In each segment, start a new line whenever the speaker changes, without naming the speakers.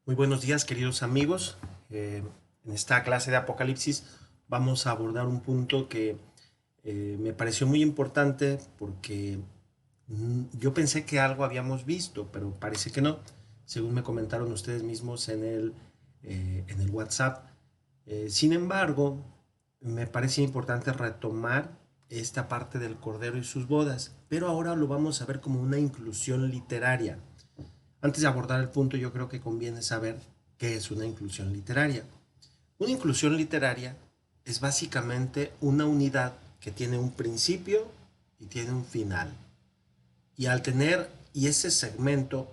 Muy buenos días, queridos amigos. En esta clase de Apocalipsis vamos a abordar un punto que me pareció muy importante porque yo pensé que algo habíamos visto, pero parece que no, según me comentaron ustedes mismos en el WhatsApp. Sin embargo, me parece importante retomar esta parte del Cordero y sus bodas, pero ahora lo vamos a ver como una inclusión literaria. Antes de abordar el punto, yo creo que conviene saber qué es una inclusión literaria. Una inclusión literaria es básicamente una unidad que tiene un principio y tiene un final. Y al tener y ese segmento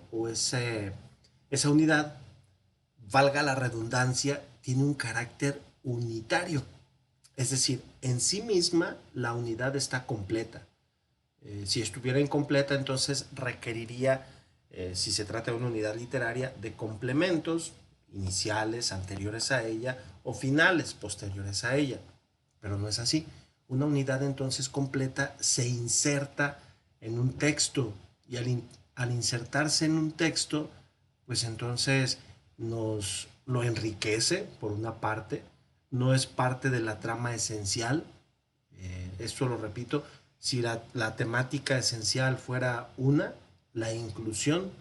esa unidad, valga la redundancia, tiene un carácter unitario. Es decir, en sí misma la unidad está completa. Si estuviera incompleta, entonces requeriría, si se trata de una unidad literaria, de complementos iniciales anteriores a ella o finales posteriores a ella. Pero no es así. Una unidad entonces completa se inserta en un texto y al insertarse en un texto, pues entonces nos lo enriquece por una parte, no es parte de la trama esencial, esto lo repito, si la temática esencial fuera una, la inclusión,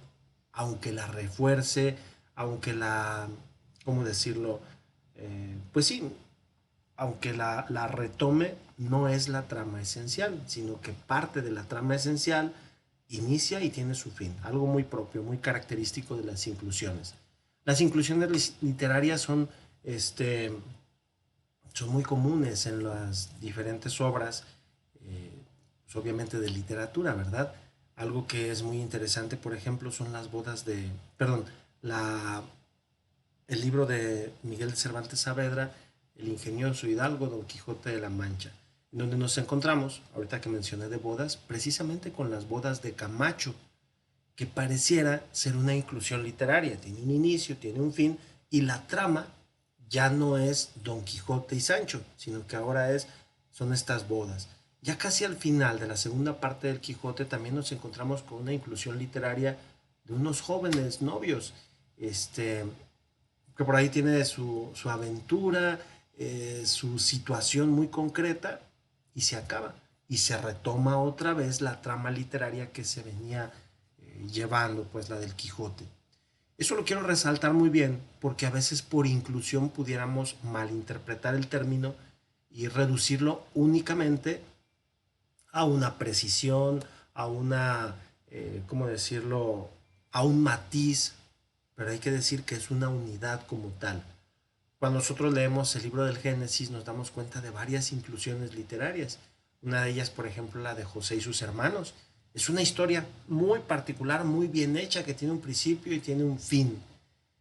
aunque la refuerce, aunque la, ¿cómo decirlo? Pues sí, aunque la retome, no es la trama esencial, sino que parte de la trama esencial inicia y tiene su fin, algo muy propio, muy característico de las inclusiones. Las inclusiones literarias son muy comunes en las diferentes obras, pues obviamente de literatura, ¿verdad? Algo que es muy interesante, por ejemplo, son las bodas de, perdón, la, el libro de Miguel de Cervantes Saavedra, El ingenioso hidalgo Don Quijote de la Mancha, en donde nos encontramos, ahorita que mencioné de bodas, precisamente con las bodas de Camacho, que pareciera ser una inclusión literaria, tiene un inicio, tiene un fin, y la trama ya no es Don Quijote y Sancho, sino que ahora son estas bodas. Ya casi al final de la segunda parte del Quijote también nos encontramos con una inclusión literaria de unos jóvenes novios, este, que por ahí tiene su aventura, su situación muy concreta y se acaba. Y se retoma otra vez la trama literaria que se venía llevando, pues la del Quijote. Eso lo quiero resaltar muy bien porque a veces por inclusión pudiéramos malinterpretar el término y reducirlo únicamente a una precisión, a una, ¿cómo decirlo?, a un matiz, pero hay que decir que es una unidad como tal. Cuando nosotros leemos el libro del Génesis nos damos cuenta de varias inclusiones literarias. Una de ellas, por ejemplo, la de José y sus hermanos. Es una historia muy particular, muy bien hecha, que tiene un principio y tiene un fin.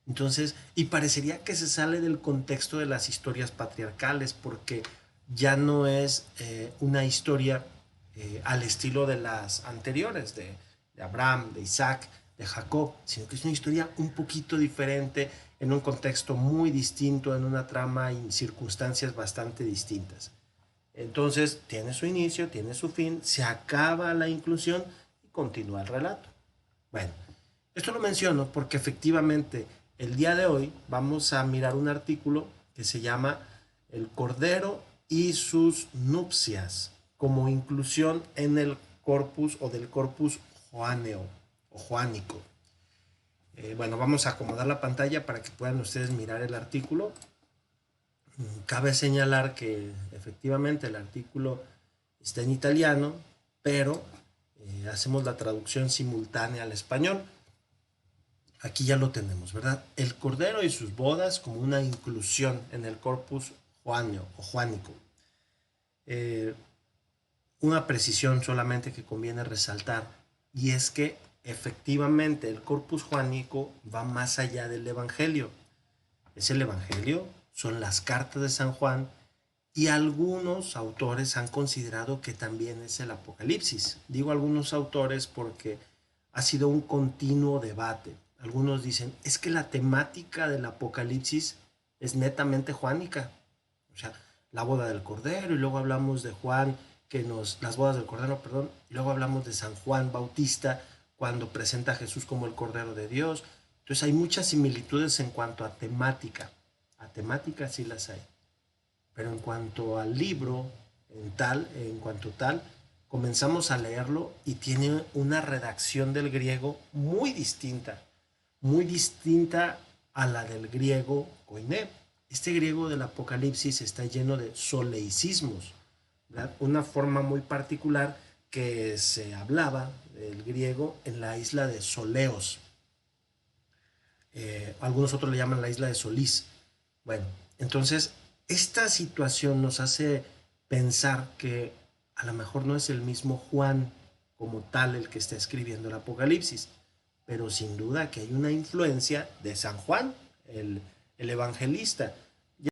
Entonces, y parecería que se sale del contexto de las historias patriarcales, porque ya no es una historia al estilo de las anteriores, de Abraham, de Isaac, de Jacob, sino que es una historia un poquito diferente, en un contexto muy distinto, en una trama y circunstancias bastante distintas. Entonces, tiene su inicio, tiene su fin, se acaba la inclusión y continúa el relato. Bueno, esto lo menciono porque efectivamente el día de hoy vamos a mirar un artículo que se llama El Cordero y sus nupcias como inclusión en el corpus o del corpus joáneo o joánico. Bueno, vamos a acomodar la pantalla para que puedan ustedes mirar el artículo. Cabe señalar que efectivamente el artículo está en italiano, pero hacemos la traducción simultánea al español. Aquí ya lo tenemos, ¿verdad? El Cordero y sus bodas como una inclusión en el corpus joáneo o joánico. Eh, una precisión solamente que conviene resaltar, y es que efectivamente el corpus joánico va más allá del Evangelio. Es el Evangelio, son las cartas de San Juan, y algunos autores han considerado que también es el Apocalipsis. Digo algunos autores porque ha sido un continuo debate. Algunos dicen, es que la temática del Apocalipsis es netamente juánica. O sea, la boda del Cordero, y luego hablamos de Juan, las bodas del Cordero, y luego hablamos de San Juan Bautista, cuando presenta a Jesús como el Cordero de Dios, Entonces hay muchas similitudes en cuanto a temática. A temática sí las hay. Pero en cuanto al libro, en cuanto tal, comenzamos a leerlo y tiene una redacción del griego muy distinta a la del griego koiné. Este griego del Apocalipsis está lleno de soleicismos, ¿verdad? Una forma muy particular que se hablaba del griego en la isla de Soleos. Algunos otros le llaman la isla de Solís. Bueno, entonces esta situación nos hace pensar que a lo mejor no es el mismo Juan como tal el que está escribiendo el Apocalipsis, pero sin duda que hay una influencia de San Juan, el evangelista, ya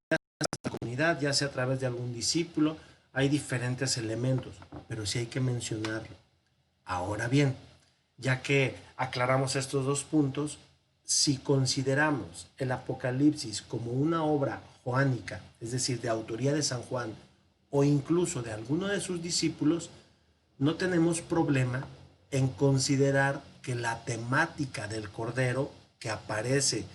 sea en la comunidad, ya sea a través de algún discípulo, hay diferentes elementos, pero sí hay que mencionarlo. Ahora bien, ya que aclaramos estos dos puntos, si consideramos el Apocalipsis como una obra joánica, es decir, de autoría de San Juan o incluso de alguno de sus discípulos, no tenemos problema en considerar que la temática del Cordero que aparece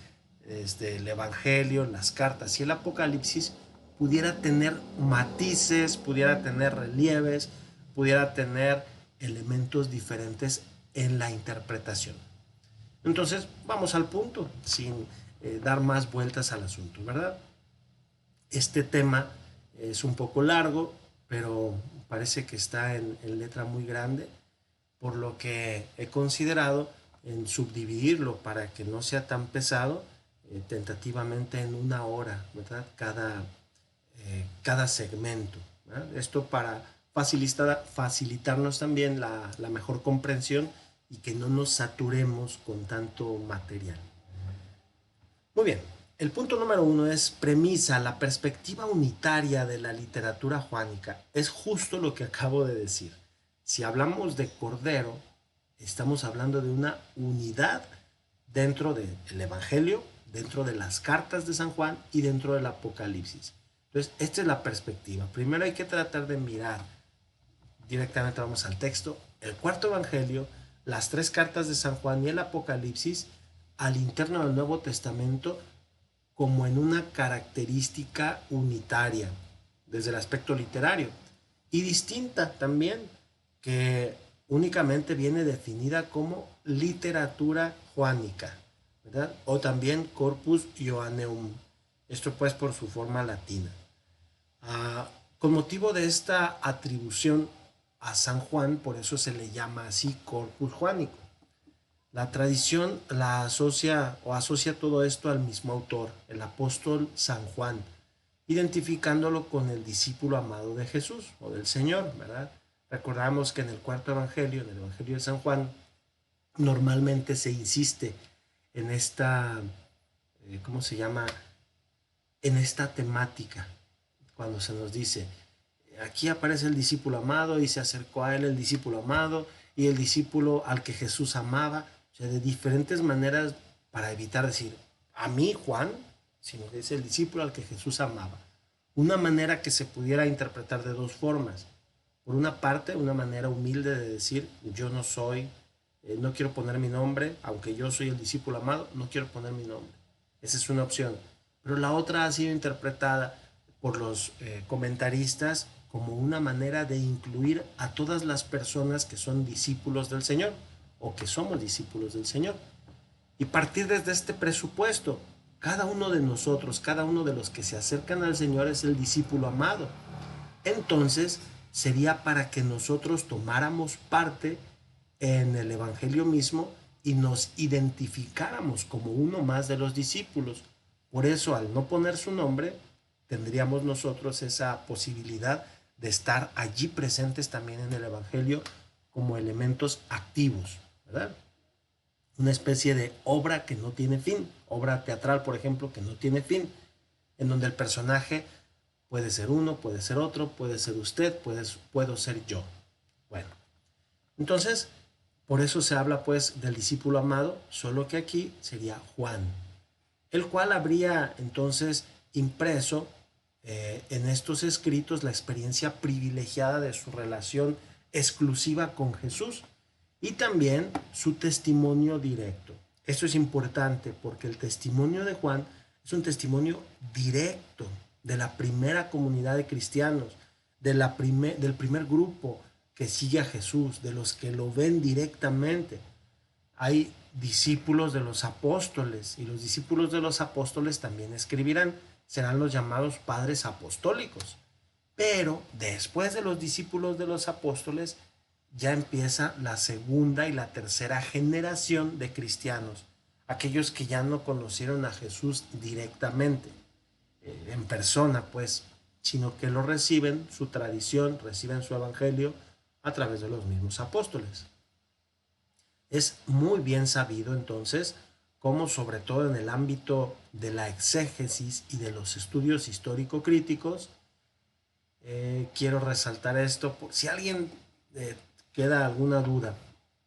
desde el Evangelio, las cartas y el Apocalipsis pudiera tener matices, pudiera tener relieves, pudiera tener elementos diferentes en la interpretación. Entonces, vamos al punto, sin dar más vueltas al asunto, ¿verdad? Este tema es un poco largo, pero parece que está en letra muy grande, por lo que he considerado en subdividirlo para que no sea tan pesado, tentativamente en una hora, ¿verdad? Cada segmento, ¿verdad? Esto para facilitarnos también la mejor comprensión y que no nos saturemos con tanto material. Muy bien, el punto número 1 es premisa, la perspectiva unitaria de la literatura joánica. Es justo lo que acabo de decir. Si hablamos de Cordero, estamos hablando de una unidad dentro del Evangelio, dentro de las cartas de San Juan y dentro del Apocalipsis. Entonces, esta es la perspectiva. Primero hay que tratar de mirar, directamente vamos al texto, el cuarto Evangelio, las tres cartas de San Juan y el Apocalipsis al interno del Nuevo Testamento como en una característica unitaria desde el aspecto literario y distinta también, que únicamente viene definida como literatura joánica, ¿verdad? O también Corpus Joanneum, esto pues por su forma latina. Con motivo de esta atribución a San Juan, por eso se le llama así Corpus Joánico. La tradición la asocia todo esto al mismo autor, el apóstol San Juan, identificándolo con el discípulo amado de Jesús o del Señor, ¿verdad? Recordamos que en el cuarto evangelio, en el evangelio de San Juan, normalmente se insiste en esta, ¿cómo se llama? En esta temática, cuando se nos dice, aquí aparece el discípulo amado y se acercó a él el discípulo amado y el discípulo al que Jesús amaba, o sea, de diferentes maneras para evitar decir, a mí Juan, sino que es el discípulo al que Jesús amaba. Una manera que se pudiera interpretar de dos formas. Por una parte, una manera humilde de decir, yo no soy, no quiero poner mi nombre, aunque yo soy el discípulo amado, no quiero poner mi nombre. Esa es una opción. Pero la otra ha sido interpretada por los comentaristas como una manera de incluir a todas las personas que son discípulos del Señor o que somos discípulos del Señor. Y partir desde este presupuesto, cada uno de nosotros, cada uno de los que se acercan al Señor es el discípulo amado. Entonces, sería para que nosotros tomáramos parte en el Evangelio mismo y nos identificáramos como uno más de los discípulos. Por eso, al no poner su nombre, tendríamos nosotros esa posibilidad de estar allí presentes también en el Evangelio como elementos activos, ¿verdad? Una especie de obra que no tiene fin, obra teatral, por ejemplo, que no tiene fin, en donde el personaje puede ser uno, puede ser otro, puede ser usted, puedo ser yo. Bueno, entonces, por eso se habla pues del discípulo amado, solo que aquí sería Juan, el cual habría entonces impreso en estos escritos la experiencia privilegiada de su relación exclusiva con Jesús y también su testimonio directo. Esto es importante porque el testimonio de Juan es un testimonio directo de la primera comunidad de cristianos, del primer grupo que sigue a Jesús, de los que lo ven directamente. Hay discípulos de los apóstoles y los discípulos de los apóstoles también escribirán, serán los llamados padres apostólicos. Pero después de los discípulos de los apóstoles ya empieza la segunda y la tercera generación de cristianos, aquellos que ya no conocieron a Jesús directamente, en persona, pues, sino que lo reciben, su tradición, reciben su evangelio a través de los mismos apóstoles. Es muy bien sabido entonces cómo, sobre todo en el ámbito de la exégesis y de los estudios histórico-críticos, quiero resaltar esto, por si alguien queda alguna duda,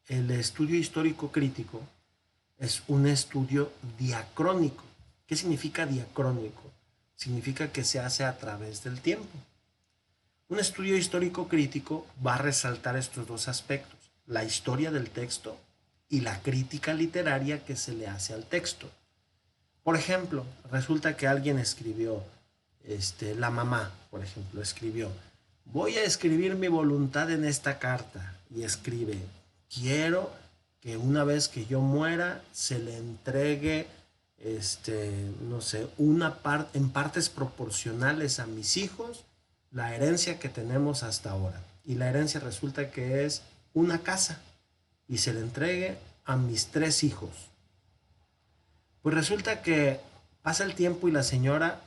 el estudio histórico-crítico es un estudio diacrónico. ¿Qué significa diacrónico? Significa que se hace a través del tiempo. Un estudio histórico-crítico va a resaltar estos dos aspectos, la historia del texto y la crítica literaria que se le hace al texto. Por ejemplo, resulta que alguien escribió, la mamá, por ejemplo, escribió, voy a escribir mi voluntad en esta carta, y escribe, quiero que una vez que yo muera se le entregue, no sé, en partes proporcionales a mis hijos la herencia que tenemos hasta ahora. Y la herencia resulta que es una casa y se le entregue a mis 3 hijos. Pues resulta que pasa el tiempo y la señora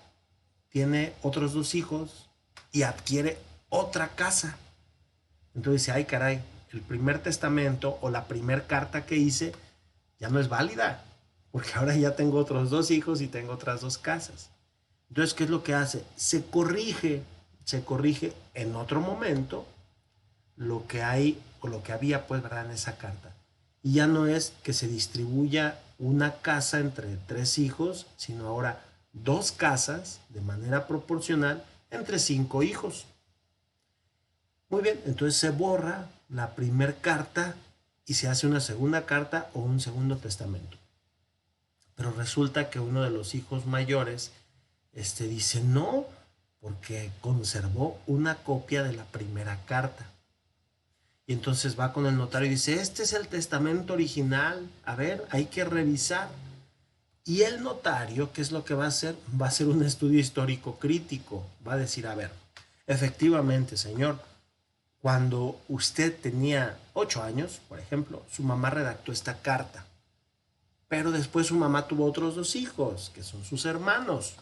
tiene otros 2 hijos y adquiere otra casa. Entonces dice, ay caray, el primer testamento o la primer carta que hice ya no es válida, porque ahora ya tengo otros 2 hijos y tengo otras 2 casas. Entonces, ¿qué es lo que hace? Se corrige en otro momento lo que hay o lo que había, pues, ¿verdad?, en esa carta. Y ya no es que se distribuya una casa entre 3 hijos, sino ahora 2 casas de manera proporcional entre 5 hijos. Muy bien, entonces se borra la primera carta y se hace una segunda carta o un segundo testamento. Pero resulta que uno de los hijos mayores dice no, porque conservó una copia de la primera carta. Y entonces va con el notario y dice, este es el testamento original, a ver, hay que revisar. Y el notario, ¿qué es lo que va a hacer? Va a hacer un estudio histórico crítico. Va a decir, a ver, efectivamente, señor, cuando usted tenía 8 años, por ejemplo, su mamá redactó esta carta. Pero después su mamá tuvo otros 2 hijos, que son sus hermanos.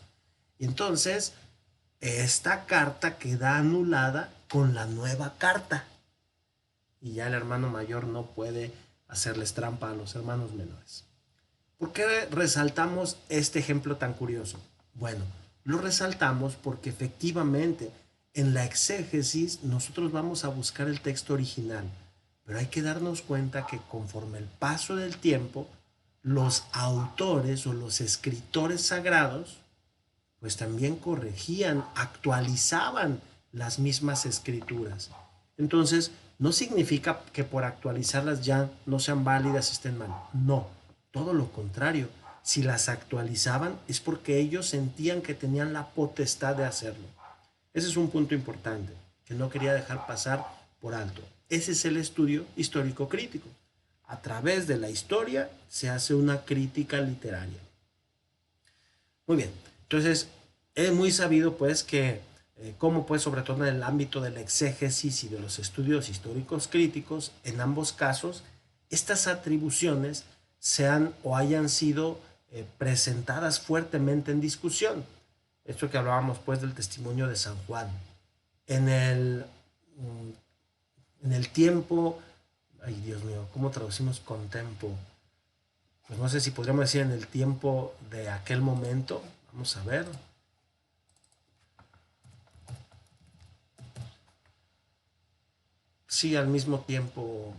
Y entonces, esta carta queda anulada con la nueva carta. Y ya el hermano mayor no puede hacerles trampa a los hermanos menores. ¿Por qué resaltamos este ejemplo tan curioso? Bueno, lo resaltamos porque efectivamente en la exégesis nosotros vamos a buscar el texto original, pero hay que darnos cuenta que conforme el paso del tiempo, los autores o los escritores sagrados, pues también corregían, actualizaban las mismas escrituras. Entonces, no significa que por actualizarlas ya no sean válidas, estén mal. No, todo lo contrario. Si las actualizaban es porque ellos sentían que tenían la potestad de hacerlo. Ese es un punto importante que no quería dejar pasar por alto. Ese es el estudio histórico crítico. A través de la historia se hace una crítica literaria. Muy bien, entonces es muy sabido pues que como pues sobre todo en el ámbito de la exégesis y de los estudios históricos críticos, en ambos casos, estas atribuciones sean o hayan sido presentadas fuertemente en discusión. Esto que hablábamos pues del testimonio de San Juan. En el, en el tiempo, ay Dios mío, ¿cómo traducimos contempo? Pues no sé si podríamos decir en el tiempo de aquel momento. Vamos a ver. Sí, al mismo tiempo.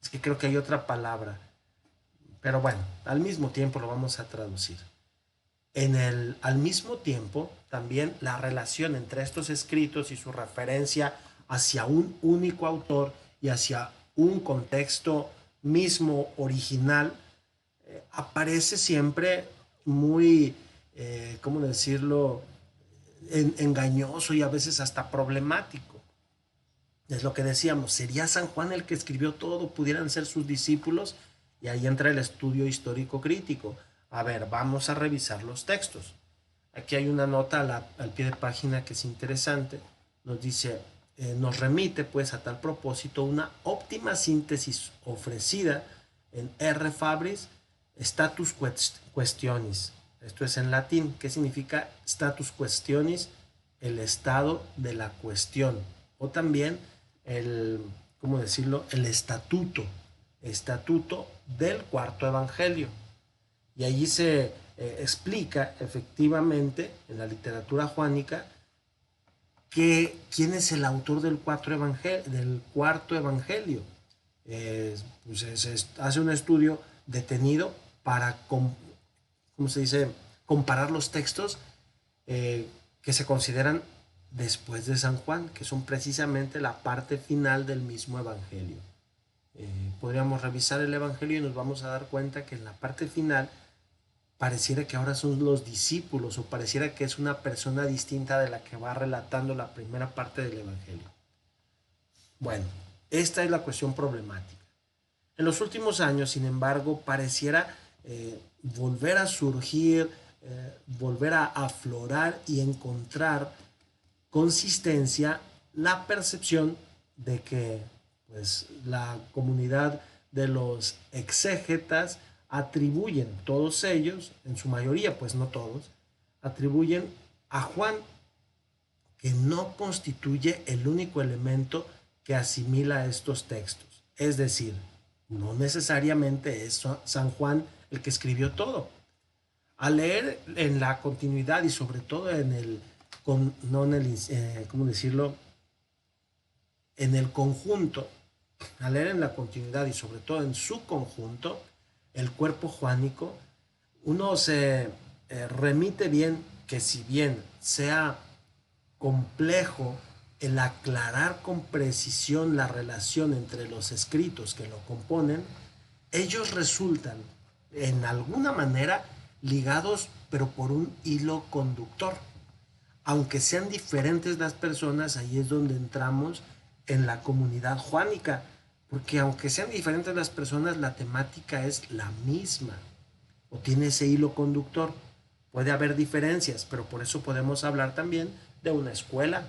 Es que creo que hay otra palabra. Pero bueno, al mismo tiempo lo vamos a traducir. Al mismo tiempo, también la relación entre estos escritos y su referencia hacia un único autor y hacia un contexto mismo original aparece siempre muy, ¿cómo decirlo?, engañoso y a veces hasta problemático. Es lo que decíamos, ¿sería San Juan el que escribió todo? ¿Pudieran ser sus discípulos? Y ahí entra el estudio histórico crítico. A ver, vamos a revisar los textos. Aquí hay una nota al pie de página que es interesante. Nos dice, nos remite pues a tal propósito una óptima síntesis ofrecida en R. Fabris Status Questionis. Esto es en latín. ¿Qué significa status questionis? El estado de la cuestión. O también el, ¿cómo decirlo?, el estatuto del cuarto evangelio. Y allí se explica efectivamente en la literatura juánica que quién es el autor del cuarto evangelio. Pues se hace un estudio detenido para, ¿cómo se dice?, comparar los textos que se consideran después de San Juan, que son precisamente la parte final del mismo evangelio. Podríamos revisar el evangelio y nos vamos a dar cuenta que en la parte final pareciera que ahora son los discípulos o pareciera que es una persona distinta de la que va relatando la primera parte del evangelio. Bueno, esta es la cuestión problemática. En los últimos años, sin embargo, pareciera volver a surgir, volver a aflorar y encontrar consistencia la percepción de que pues, la comunidad de los exégetas atribuyen, todos ellos, en su mayoría, pues no todos, atribuyen a Juan que no constituye el único elemento que asimila estos textos. Es decir, no necesariamente es San Juan el que escribió todo. Al leer en la continuidad y sobre todo en el, no en el, ¿cómo decirlo?, en el conjunto, al leer en la continuidad y sobre todo en su conjunto, el cuerpo juánico, uno se remite bien que si bien sea complejo el aclarar con precisión la relación entre los escritos que lo componen, ellos resultan en alguna manera ligados pero por un hilo conductor. Aunque sean diferentes las personas, ahí es donde entramos en la comunidad juánica, porque aunque sean diferentes las personas, la temática es la misma o tiene ese hilo conductor. Puede haber diferencias, pero por eso podemos hablar también de una escuela.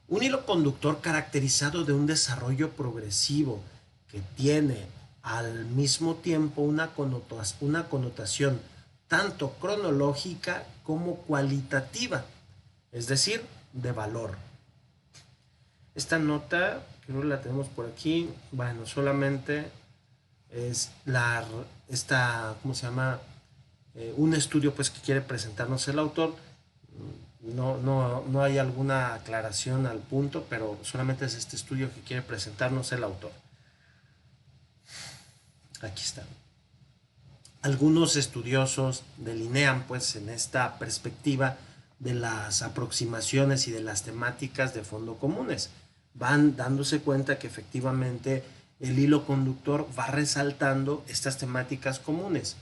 Un hilo conductor caracterizado de un desarrollo progresivo que tiene al mismo tiempo una connotación tanto cronológica como cualitativa, es decir, de valor. Esta nota, creo que la tenemos por aquí, bueno, solamente es ¿cómo se llama? Un estudio pues que quiere presentarnos el autor. No hay alguna aclaración al punto, pero solamente es este estudio que quiere presentarnos el autor. Aquí está. Algunos estudiosos delinean pues en esta perspectiva de las aproximaciones y de las temáticas de fondo comunes. Van dándose cuenta que efectivamente el hilo conductor va resaltando estas temáticas comunes.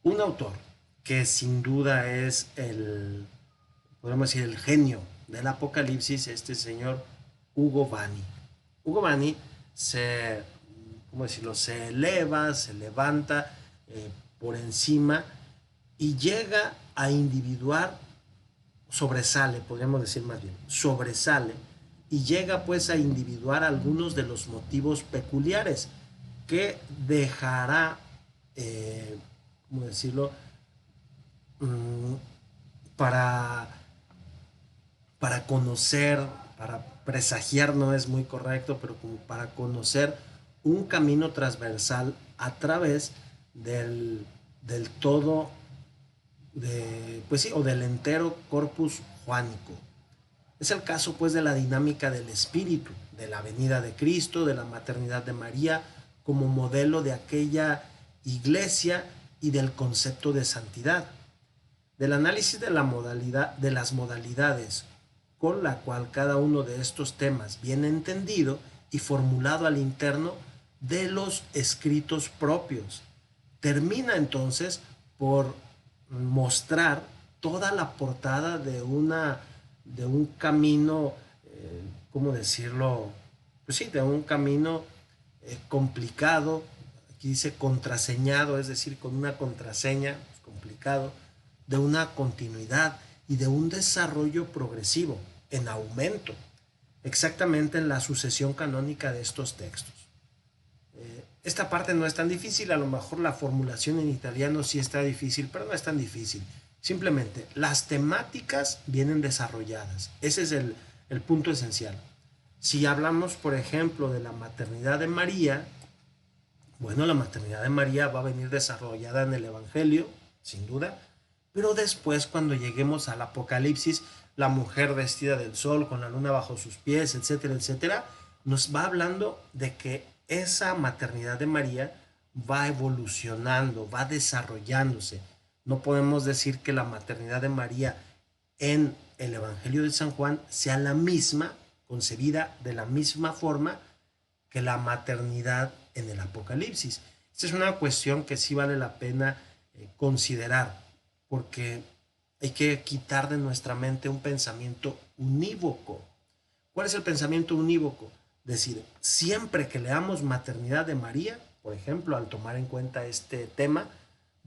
Un autor que sin duda es podemos decir, el genio del Apocalipsis, este señor Hugo Bani. Hugo Bani ¿cómo decirlo?, se eleva, se levanta por encima y llega a individuar, sobresale, podríamos decir más bien, sobresale y llega pues a individuar algunos de los motivos peculiares que dejará, ¿cómo decirlo?, para conocer, para presagiar no es muy correcto, pero como para conocer un camino transversal a través del todo, pues sí, o del entero corpus juánico. Es el caso pues de la dinámica del espíritu, de la venida de Cristo, de la maternidad de María, como modelo de aquella iglesia y del concepto de santidad, del análisis de las modalidades con la cual cada uno de estos temas viene entendido y formulado al interno de los escritos propios, termina entonces por mostrar toda la portada de un camino, ¿cómo decirlo? Pues sí, de un camino complicado. Aquí dice contraseñado, es decir, con una contraseña, pues, complicado, de una continuidad y de un desarrollo progresivo, en aumento, exactamente en la sucesión canónica de estos textos. Esta parte no es tan difícil, a lo mejor la formulación en italiano sí está difícil, pero no es tan difícil. Simplemente las temáticas vienen desarrolladas. Ese es el punto esencial. Si hablamos, por ejemplo, de la maternidad de María, bueno, la maternidad de María va a venir desarrollada en el Evangelio, sin duda, pero después cuando lleguemos al Apocalipsis, la mujer vestida del sol con la luna bajo sus pies, etcétera, etcétera, nos va hablando de que esa maternidad de María va evolucionando, va desarrollándose. No podemos decir que la maternidad de María en el Evangelio de San Juan sea la misma, concebida de la misma forma que la maternidad en el Apocalipsis. Esta es una cuestión que sí vale la pena considerar, porque hay que quitar de nuestra mente un pensamiento unívoco. ¿Cuál es el pensamiento unívoco? Decir, siempre que leamos maternidad de María, por ejemplo, al tomar en cuenta este tema,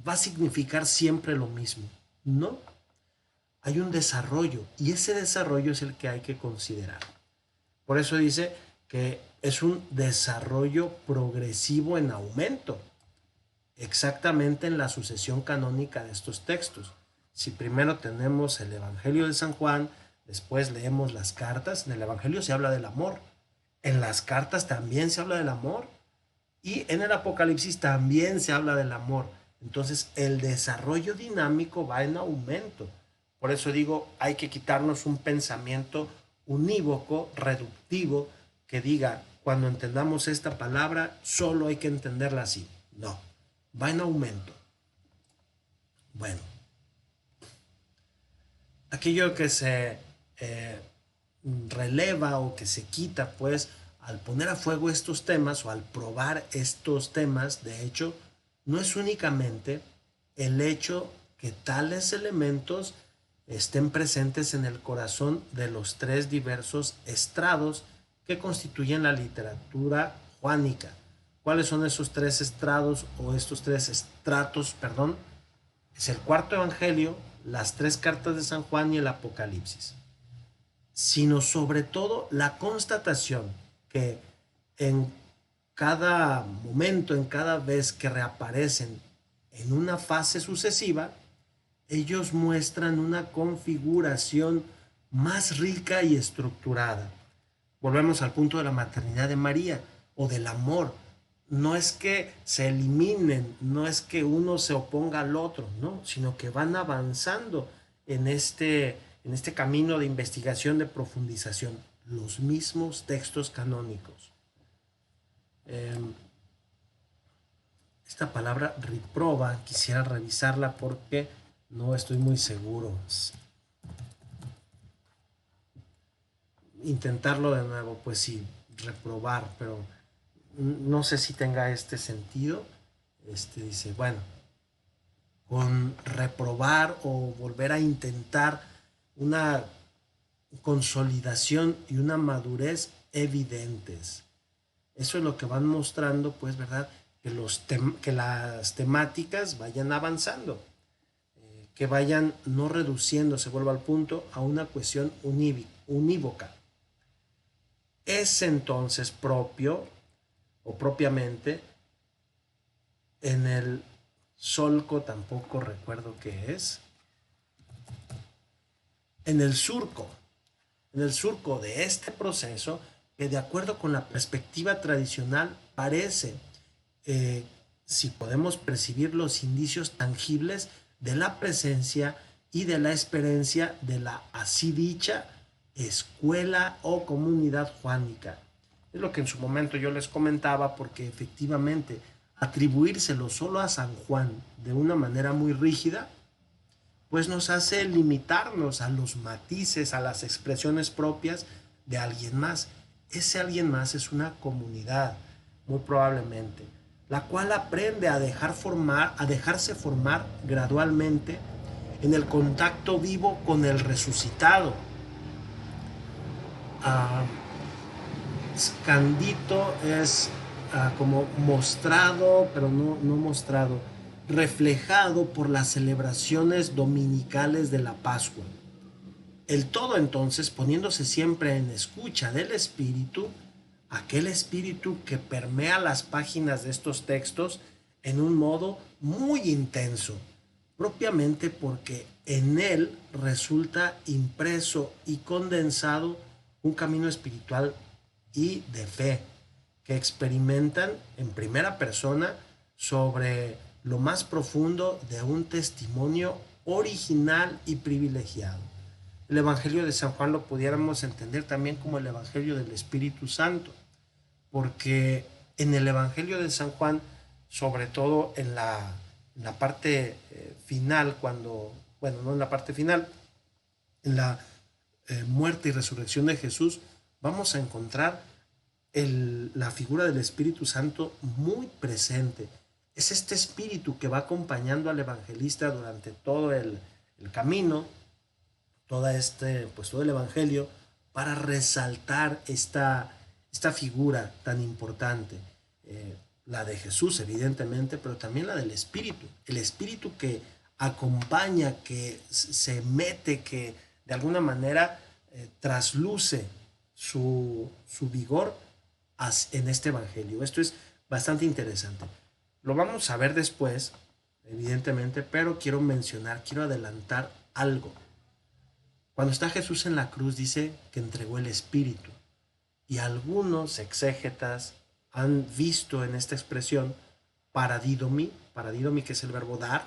va a significar siempre lo mismo. No, hay un desarrollo y ese desarrollo es el que hay que considerar. Por eso dice que es un desarrollo progresivo en aumento, exactamente en la sucesión canónica de estos textos. Si primero tenemos el Evangelio de San Juan, después leemos las cartas, en el Evangelio se habla del amor, en las cartas también se habla del amor y en el Apocalipsis también se habla del amor. Entonces el desarrollo dinámico va en aumento. Por eso digo, hay que quitarnos un pensamiento unívoco, reductivo, que diga, cuando entendamos esta palabra, solo hay que entenderla así. No, va en aumento. Bueno, aquello que se releva o que se quita, pues, al poner a fuego estos temas o al probar estos temas, de hecho, no es únicamente el hecho que tales elementos estén presentes en el corazón de los tres diversos estrados que constituyen la literatura juánica. ¿Cuáles son esos tres estrados o estos tres estratos, perdón? Es el cuarto evangelio, las tres cartas de San Juan y el Apocalipsis. Sino sobre todo la constatación que en cada momento, en cada vez que reaparecen en una fase sucesiva, ellos muestran una configuración más rica y estructurada. Volvemos al punto de la maternidad de María o del amor. No es que se eliminen, no es que uno se oponga al otro, no, sino que van avanzando en este camino de investigación, de profundización, los mismos textos canónicos. Esta palabra riproba, quisiera revisarla porque no estoy muy seguro. Intentarlo de nuevo, pues sí, reprobar, pero no sé si tenga este sentido. Dice, bueno, con reprobar o volver a intentar una consolidación y una madurez evidentes. Eso es lo que van mostrando, pues, ¿verdad? Que las temáticas vayan avanzando, que vayan no reduciéndose, vuelvo al punto, a una cuestión unívoca. Es entonces propio o propiamente en el solco, tampoco recuerdo qué es, en el surco de este proceso que de acuerdo con la perspectiva tradicional parece, si podemos percibir los indicios tangibles de la presencia y de la experiencia de la así dicha escuela o comunidad juánica. Es lo que en su momento yo les comentaba, porque efectivamente atribuírselo solo a San Juan de una manera muy rígida, pues nos hace limitarnos a los matices, a las expresiones propias de alguien más. Ese alguien más es una comunidad, muy probablemente. la cual aprende a dejarse formar gradualmente en el contacto vivo con el resucitado. Ah, Scandito es como mostrado, pero no mostrado, reflejado por las celebraciones dominicales de la Pascua. El todo entonces poniéndose siempre en escucha del Espíritu, aquel Espíritu que permea las páginas de estos textos en un modo muy intenso, propiamente porque en él resulta impreso y condensado un camino espiritual y de fe que experimentan en primera persona sobre lo más profundo de un testimonio original y privilegiado. El Evangelio de San Juan lo pudiéramos entender también como el Evangelio del Espíritu Santo, porque en el Evangelio de San Juan, sobre todo en la parte final, bueno, no en la parte final, en la muerte y resurrección de Jesús, vamos a encontrar la figura del Espíritu Santo muy presente. Es este espíritu que va acompañando al evangelista durante todo el camino, todo el evangelio, para resaltar esta figura tan importante. La de Jesús, evidentemente, pero también la del Espíritu. El Espíritu que acompaña, que se mete, que de alguna manera trasluce su vigor en este evangelio. Esto es bastante interesante. Lo vamos a ver después, evidentemente, pero quiero adelantar algo. Cuando está Jesús en la cruz dice que entregó el Espíritu, y algunos exégetas han visto en esta expresión paradidomi que es el verbo dar,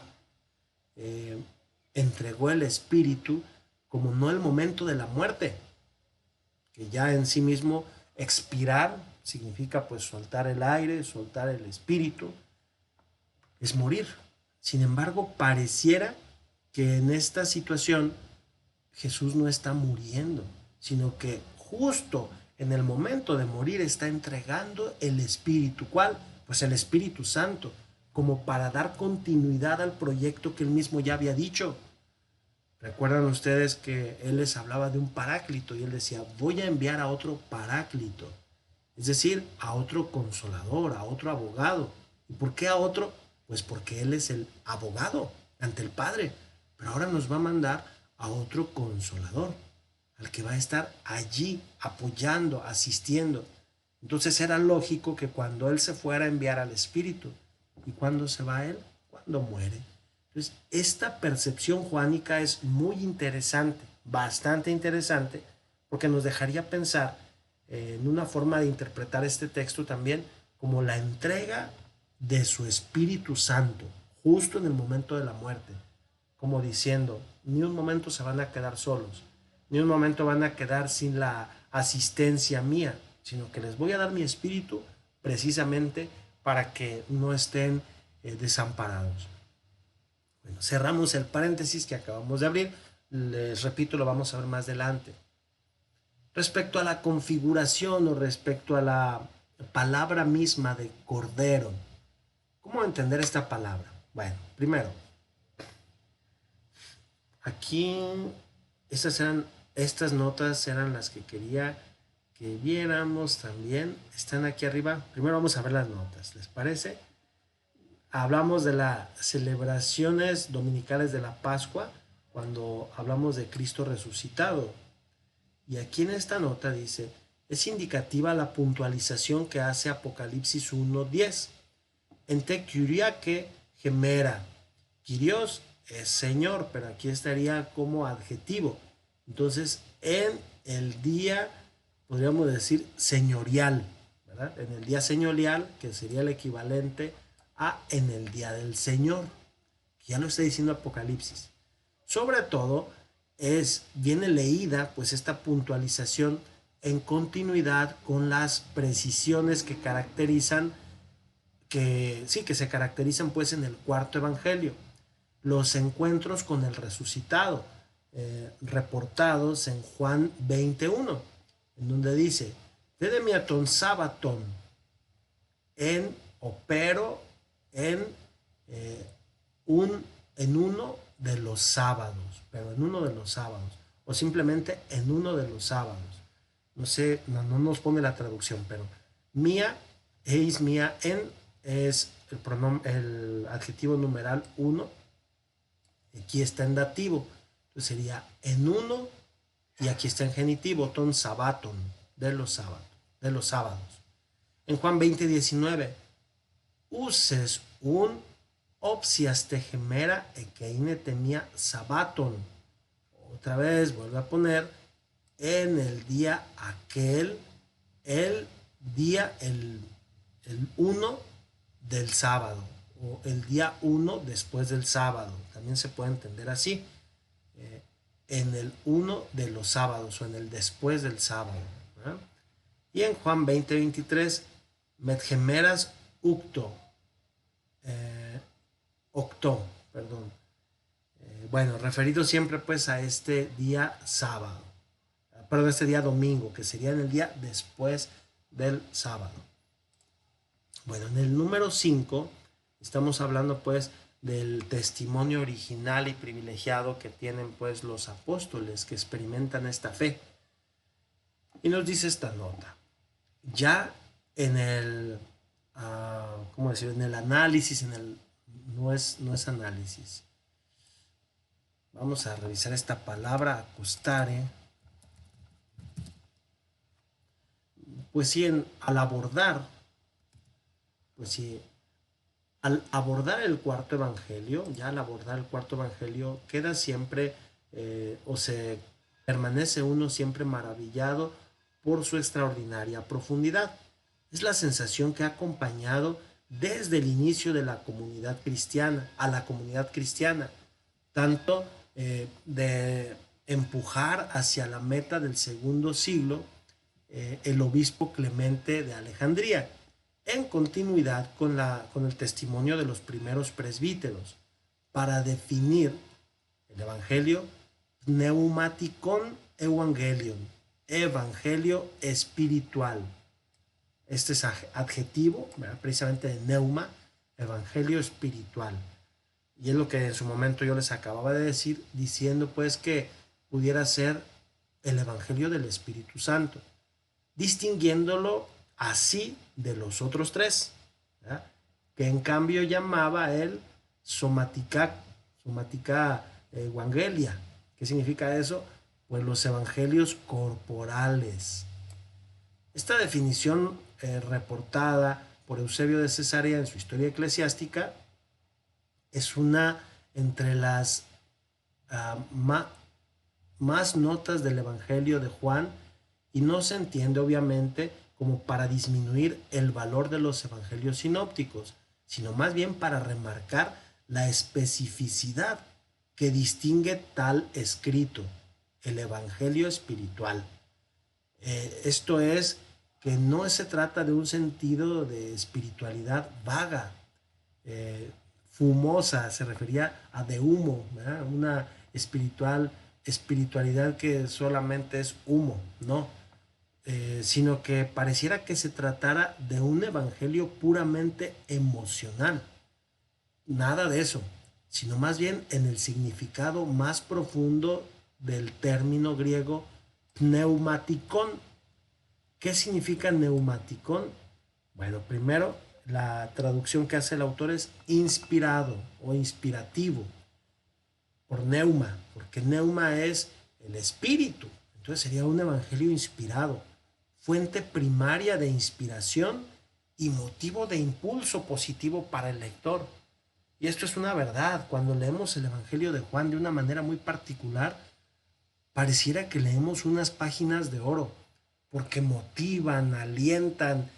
entregó el Espíritu como no el momento de la muerte, que ya en sí mismo expirar significa pues soltar el aire, soltar el espíritu, es morir. Sin embargo, pareciera que en esta situación Jesús no está muriendo, sino que justo en el momento de morir está entregando el Espíritu. ¿Cuál? Pues el Espíritu Santo, como para dar continuidad al proyecto que él mismo ya había dicho. Recuerdan ustedes que él les hablaba de un paráclito y él decía, voy a enviar a otro paráclito, es decir, a otro consolador, a otro abogado. ¿Y por qué a otro? Pues porque él es el abogado ante el Padre, pero ahora nos va a mandar a otro consolador, al que va a estar allí apoyando, asistiendo. Entonces era lógico que cuando él se fuera a enviar al Espíritu. ¿Y cuándo se va él? Cuando muere. Entonces, esta percepción juánica es muy interesante, bastante interesante, porque nos dejaría pensar en una forma de interpretar este texto también como la entrega de su Espíritu Santo, justo en el momento de la muerte, como diciendo, ni un momento se van a quedar solos, ni un momento van a quedar sin la asistencia mía, sino que les voy a dar mi Espíritu precisamente para que no estén desamparados. Bueno, cerramos el paréntesis que acabamos de abrir. Les repito, lo vamos a ver más adelante. Respecto a la configuración o respecto a la palabra misma de cordero, ¿cómo entender esta palabra? Bueno, primero, aquí estas notas eran las que quería que viéramos también. Están aquí arriba. Primero vamos a ver las notas, ¿les parece? Hablamos de las celebraciones dominicales de la Pascua cuando hablamos de Cristo resucitado. Y aquí en esta nota dice, es indicativa la puntualización que hace Apocalipsis 1:10. En te kyriake gemera. Kyrios es Señor, pero aquí estaría como adjetivo. Entonces, en el día, podríamos decir, señorial, ¿verdad? En el día señorial, que sería el equivalente a en el día del Señor, que ya lo está diciendo Apocalipsis. Sobre todo, viene leída pues esta puntualización en continuidad con las precisiones que se caracterizan pues en el cuarto evangelio, los encuentros con el resucitado, reportados en Juan 21, en donde dice, Tedemiaton Sabaton, en pero en, eh, en uno de los sábados, pero en uno de los sábados, o simplemente en uno de los sábados. No sé, no nos pone la traducción, pero mía, eis mía, en es el adjetivo numeral uno, aquí está en dativo, entonces sería en uno, y aquí está en genitivo, ton sabaton, de los sábados. En Juan 20:19, uses un opsias gemera ekeine temia sabaton. Otra vez vuelve a poner en el día aquel, el día, el 1 del sábado, o el día 1 después del sábado. También se puede entender así. En el 1 de los sábados o en el después del sábado. ¿Verdad? Y en Juan 20:23, metgemeras ucto, octo, perdón. Bueno, referido siempre pues a este día sábado, perdón, este día domingo, que sería en el día después del sábado. Bueno, en el número 5 estamos hablando pues del testimonio original y privilegiado que tienen pues los apóstoles que experimentan esta fe. Y nos dice esta nota: ya en el, ¿cómo decir? En el análisis, no es análisis. Vamos a revisar esta palabra, acostare. Pues sí, al abordar el cuarto evangelio, queda siempre, o se permanece uno siempre maravillado por su extraordinaria profundidad. Es la sensación que ha acompañado desde el inicio de la comunidad cristiana, tanto de empujar hacia la meta del segundo siglo el obispo Clemente de Alejandría, en continuidad con el testimonio de los primeros presbíteros, para definir el Evangelio pneumaticon evangelion, evangelio espiritual. Este es adjetivo, ¿verdad? Precisamente de neuma, evangelio espiritual. Y es lo que en su momento yo les acababa de decir, diciendo pues que pudiera ser el evangelio del Espíritu Santo, distinguiéndolo así de los otros tres, ¿verdad? Que en cambio llamaba el somatica evangelia. ¿Qué significa eso? Pues los evangelios corporales. Esta definición reportada por Eusebio de Cesarea en su Historia Eclesiástica es una entre las más notas del Evangelio de Juan, y no se entiende obviamente como para disminuir el valor de los evangelios sinópticos, sino más bien para remarcar la especificidad que distingue tal escrito, el evangelio espiritual. Esto es, que no se trata de un sentido de espiritualidad vaga, fumosa, se refería a de humo, ¿verdad? Una espiritualidad que solamente es humo, no. Sino que pareciera que se tratara de un evangelio puramente emocional. Nada de eso, sino más bien en el significado más profundo del término griego pneumaticón. ¿Qué significa neumaticón? Bueno, primero, la traducción que hace el autor es inspirado o inspirativo, por neuma, porque neuma es el espíritu. Entonces sería un evangelio inspirado, fuente primaria de inspiración y motivo de impulso positivo para el lector. Y esto es una verdad. Cuando leemos el Evangelio de Juan de una manera muy particular, pareciera que leemos unas páginas de oro, porque motivan, alientan,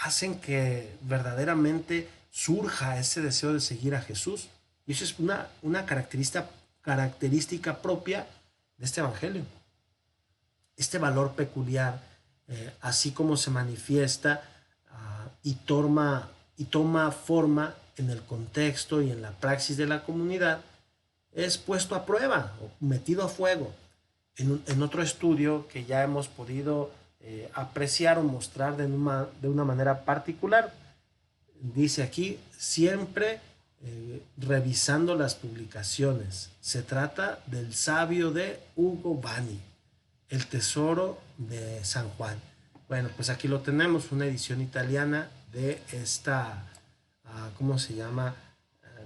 hacen que verdaderamente surja ese deseo de seguir a Jesús. Y eso es una característica propia de este Evangelio. Este valor peculiar, así como se manifiesta y toma forma en el contexto y en la praxis de la comunidad, es puesto a prueba o metido a fuego en otro estudio que ya hemos podido apreciar o mostrar de una manera particular. dice aquí, siempre revisando las publicaciones. Se trata del sabio de Ugo Bani, El tesoro de San Juan. Bueno, pues aquí lo tenemos, una edición italiana de esta, ¿cómo se llama?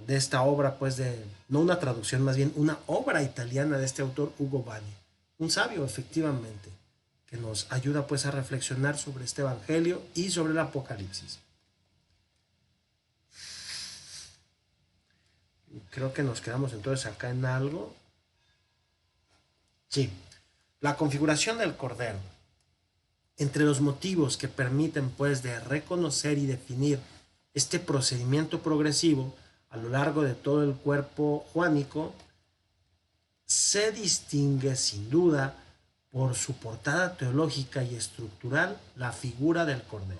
De esta obra, pues no una traducción, más bien una obra italiana de este autor Ugo Bani. Un sabio, efectivamente, que nos ayuda pues a reflexionar sobre este evangelio y sobre el Apocalipsis. Creo que nos quedamos entonces acá en algo. Sí, la configuración del cordero. Entre los motivos que permiten pues de reconocer y definir este procedimiento progresivo a lo largo de todo el cuerpo juánico, se distingue sin duda por su portada teológica y estructural la figura del cordero.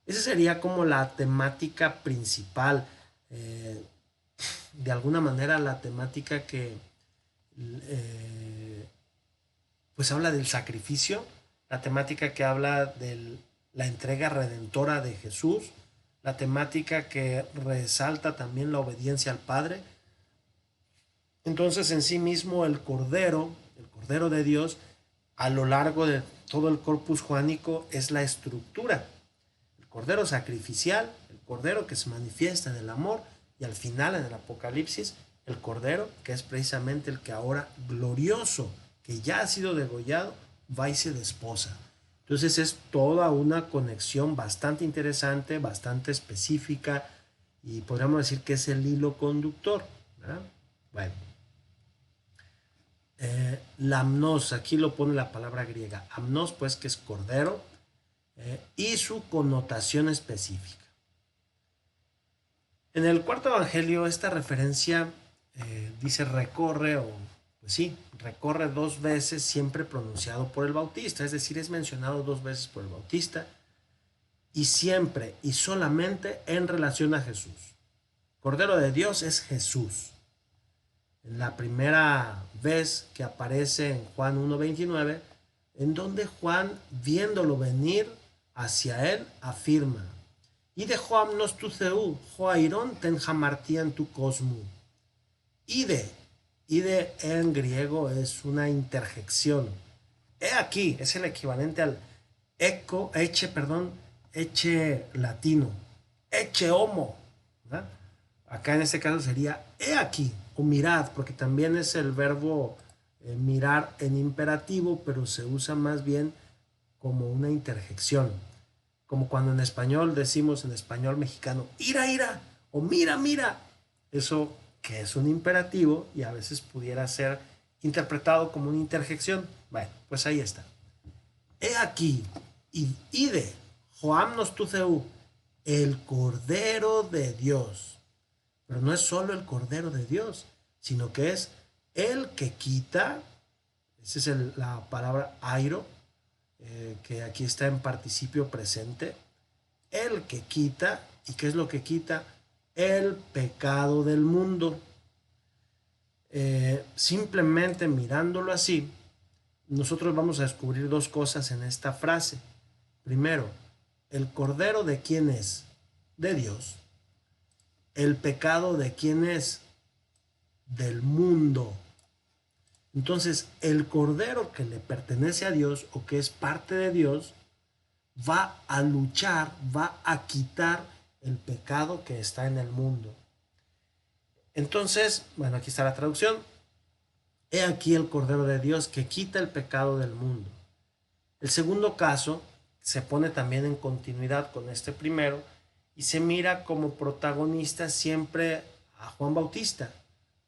Esa sería como la temática principal, de alguna manera la temática que pues habla del sacrificio, la temática que habla de la entrega redentora de Jesús, la temática que resalta también la obediencia al Padre. Entonces en sí mismo el Cordero de Dios, a lo largo de todo el corpus juánico es la estructura. El Cordero sacrificial, el Cordero que se manifiesta en el amor y al final en el Apocalipsis, el Cordero que es precisamente el que ahora glorioso, que ya ha sido degollado, va y se desposa. Entonces es toda una conexión bastante interesante, bastante específica y podríamos decir que es el hilo conductor, ¿verdad? Bueno. Lamnos, aquí lo pone la palabra griega, amnos, pues que es cordero, y su connotación específica. En el cuarto evangelio esta referencia dice recorre, o pues sí, recorre 2 veces, siempre pronunciado por el Bautista, es decir, es mencionado 2 veces por el Bautista, y siempre y solamente en relación a Jesús. Cordero de Dios es Jesús. La primera vez que aparece en Juan 1:29, en donde Juan, viéndolo venir hacia él, afirma, Ide hoamnos tu Theou, hoairon ten hamartian tu cosmu. Ide en griego es una interjección. He aquí, es el equivalente al eche latino, eche homo, ¿verdad? Acá en este caso sería he aquí o mirad, porque también es el verbo mirar en imperativo, pero se usa más bien como una interjección. Como cuando en español decimos en español mexicano, ira, o mira. Eso que es un imperativo y a veces pudiera ser interpretado como una interjección. Bueno, pues ahí está. He aquí, ide, Joamnos tu Theou, el Cordero de Dios. Pero no es solo el Cordero de Dios, sino que es el que quita, esa es la palabra airo, que aquí está en participio presente, el que quita, ¿y qué es lo que quita? El pecado del mundo. Simplemente mirándolo así, nosotros vamos a descubrir 2 cosas en esta frase. Primero, el Cordero de quién es? De Dios. El pecado de quién es? Del mundo. Entonces, el Cordero que le pertenece a Dios o que es parte de Dios, va a luchar, va a quitar el pecado que está en el mundo. Entonces, bueno, aquí está la traducción. He aquí el Cordero de Dios que quita el pecado del mundo. El segundo caso se pone también en continuidad con este primero y se mira como protagonista siempre a Juan Bautista,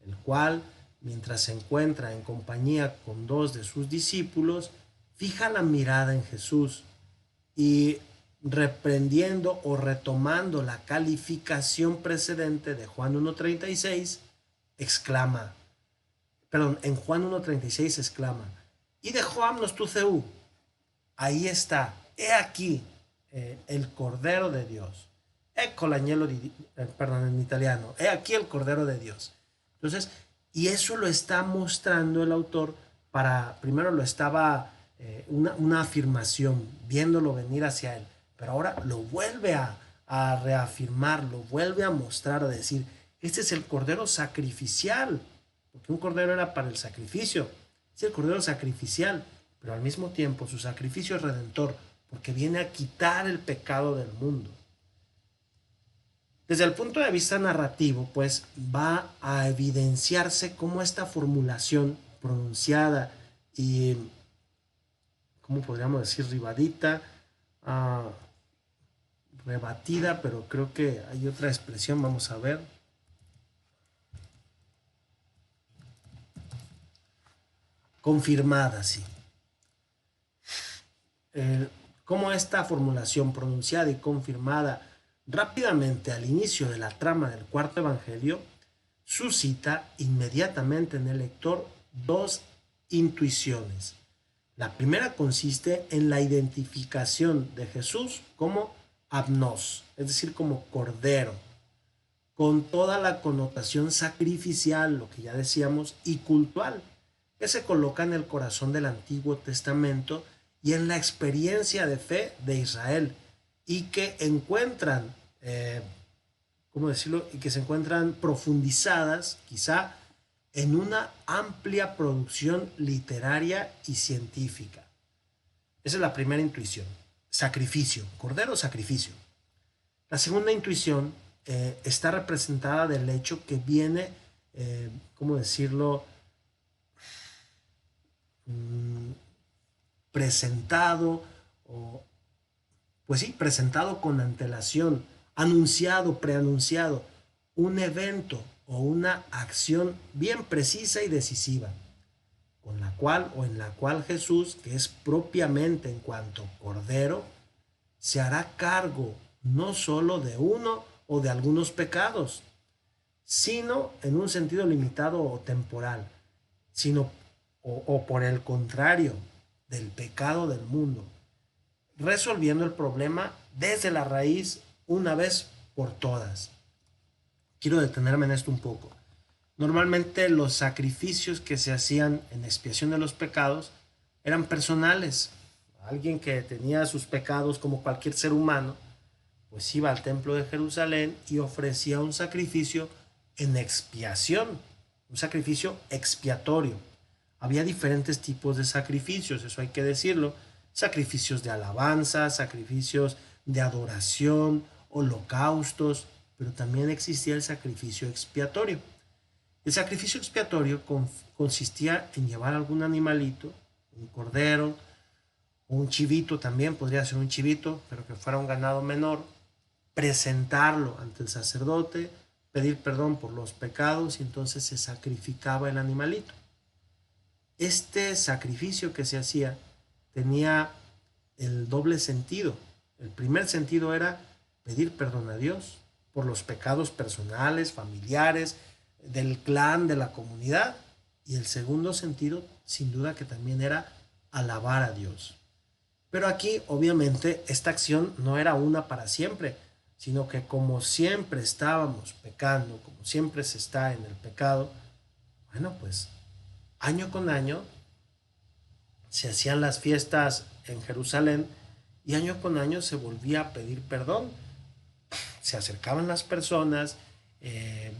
el cual, mientras se encuentra en compañía con 2 de sus discípulos, fija la mirada en Jesús y reprendiendo o retomando la calificación precedente de Juan 1:36, exclama, en Juan 1:36 exclama, y de Joamnos tu Theou, ahí está, he aquí el Cordero de Dios. Ecco l'agnello en italiano, he aquí el Cordero de Dios. Entonces, y eso lo está mostrando el autor primero lo estaba, una afirmación, viéndolo venir hacia él, pero ahora lo vuelve a a reafirmarlo, vuelve a mostrar, a decir, este es el cordero sacrificial, porque un cordero era para el sacrificio, es el cordero sacrificial, pero al mismo tiempo su sacrificio es redentor, porque viene a quitar el pecado del mundo. Desde el punto de vista narrativo, pues va a evidenciarse cómo esta formulación pronunciada y, ¿cómo podríamos decir? Ribadita, uh, rebatida, pero creo que hay otra expresión, vamos a ver. Confirmada, sí. Cómo esta formulación pronunciada y confirmada rápidamente al inicio de la trama del cuarto evangelio suscita inmediatamente en el lector dos intuiciones. La primera consiste en la identificación de Jesús como abnos, es decir, como cordero, con toda la connotación sacrificial, lo que ya decíamos, y cultural, que se coloca en el corazón del Antiguo Testamento y en la experiencia de fe de Israel, y que encuentran, ¿cómo decirlo? Y que se encuentran profundizadas, quizá, en una amplia producción literaria y científica. Esa es la primera intuición. Sacrificio, cordero sacrificio. La segunda intuición está representada del hecho que viene, ¿cómo decirlo? Presentado, o, pues sí, presentado con antelación, anunciado, preanunciado, un evento o una acción bien precisa y decisiva, con la cual o en la cual Jesús, que es propiamente en cuanto cordero, se hará cargo no solo de uno o de algunos pecados, sino en un sentido limitado o temporal, sino o por el contrario, del pecado del mundo, resolviendo el problema desde la raíz una vez por todas. Quiero detenerme en esto un poco. Normalmente los sacrificios que se hacían en expiación de los pecados eran personales. Alguien que tenía sus pecados como cualquier ser humano, pues iba al templo de Jerusalén y ofrecía un sacrificio en expiación, un sacrificio expiatorio. Había diferentes tipos de sacrificios, eso hay que decirlo. Sacrificios de alabanza, sacrificios de adoración, holocaustos, pero también existía el sacrificio expiatorio. El sacrificio expiatorio consistía en llevar algún animalito, un cordero, o un chivito también, podría ser un chivito, pero que fuera un ganado menor, presentarlo ante el sacerdote, pedir perdón por los pecados y entonces se sacrificaba el animalito. Este sacrificio que se hacía tenía el doble sentido. El primer sentido era pedir perdón a Dios por los pecados personales, familiares, del clan, de la comunidad. Y el segundo sentido, sin duda, que también era alabar a Dios. Pero aquí, obviamente, esta acción no era una para siempre, sino que como siempre estábamos pecando, como siempre se está en el pecado, bueno, pues año con año se hacían las fiestas en Jerusalén y año con año se volvía a pedir perdón. Se acercaban las personas,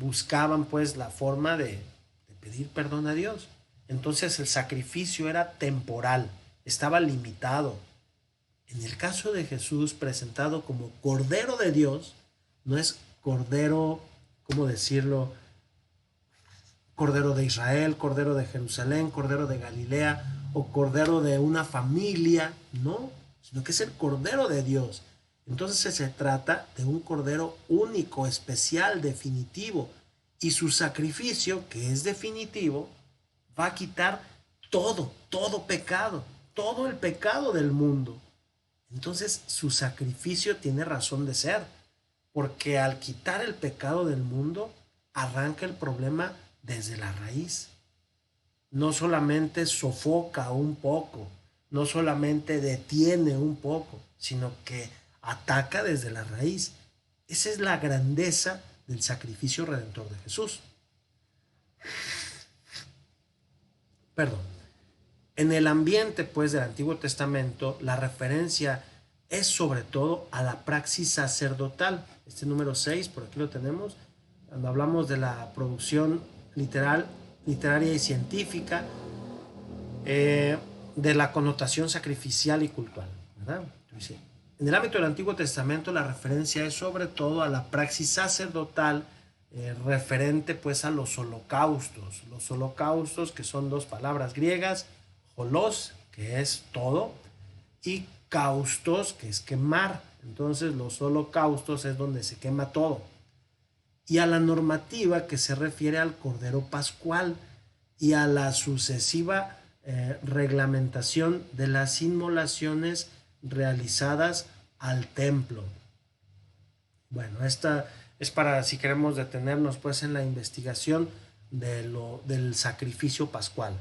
buscaban pues la forma de pedir perdón a Dios. Entonces el sacrificio era temporal, estaba limitado. En el caso de Jesús presentado como Cordero de Dios, no es Cordero, ¿cómo decirlo? Cordero de Israel, Cordero de Jerusalén, Cordero de Galilea o Cordero de una familia, no, sino que es el Cordero de Dios. Entonces se trata de un Cordero único, especial, definitivo, y su sacrificio, que es definitivo, va a quitar todo pecado, todo el pecado del mundo. Entonces su sacrificio tiene razón de ser, porque al quitar el pecado del mundo, arranca el problema desde la raíz. No solamente sofoca un poco, no solamente detiene un poco, sino que ataca desde la raíz. Esa es la grandeza del sacrificio redentor de Jesús. Perdón. En el ambiente pues del Antiguo Testamento, la referencia es sobre todo a la praxis sacerdotal. Este número 6, por aquí lo tenemos, cuando hablamos de la producción literaria y científica, de la connotación sacrificial y cultural, ¿verdad? Entonces, en el ámbito del Antiguo Testamento la referencia es sobre todo a la praxis sacerdotal, referente pues a los holocaustos que son dos palabras griegas, holos, que es todo, y caustos, que es quemar. Entonces los holocaustos es donde se quema todo. Y a la normativa que se refiere al Cordero Pascual y a la sucesiva reglamentación de las inmolaciones realizadas al templo. Bueno, esta es para si queremos detenernos pues en la investigación del sacrificio pascual.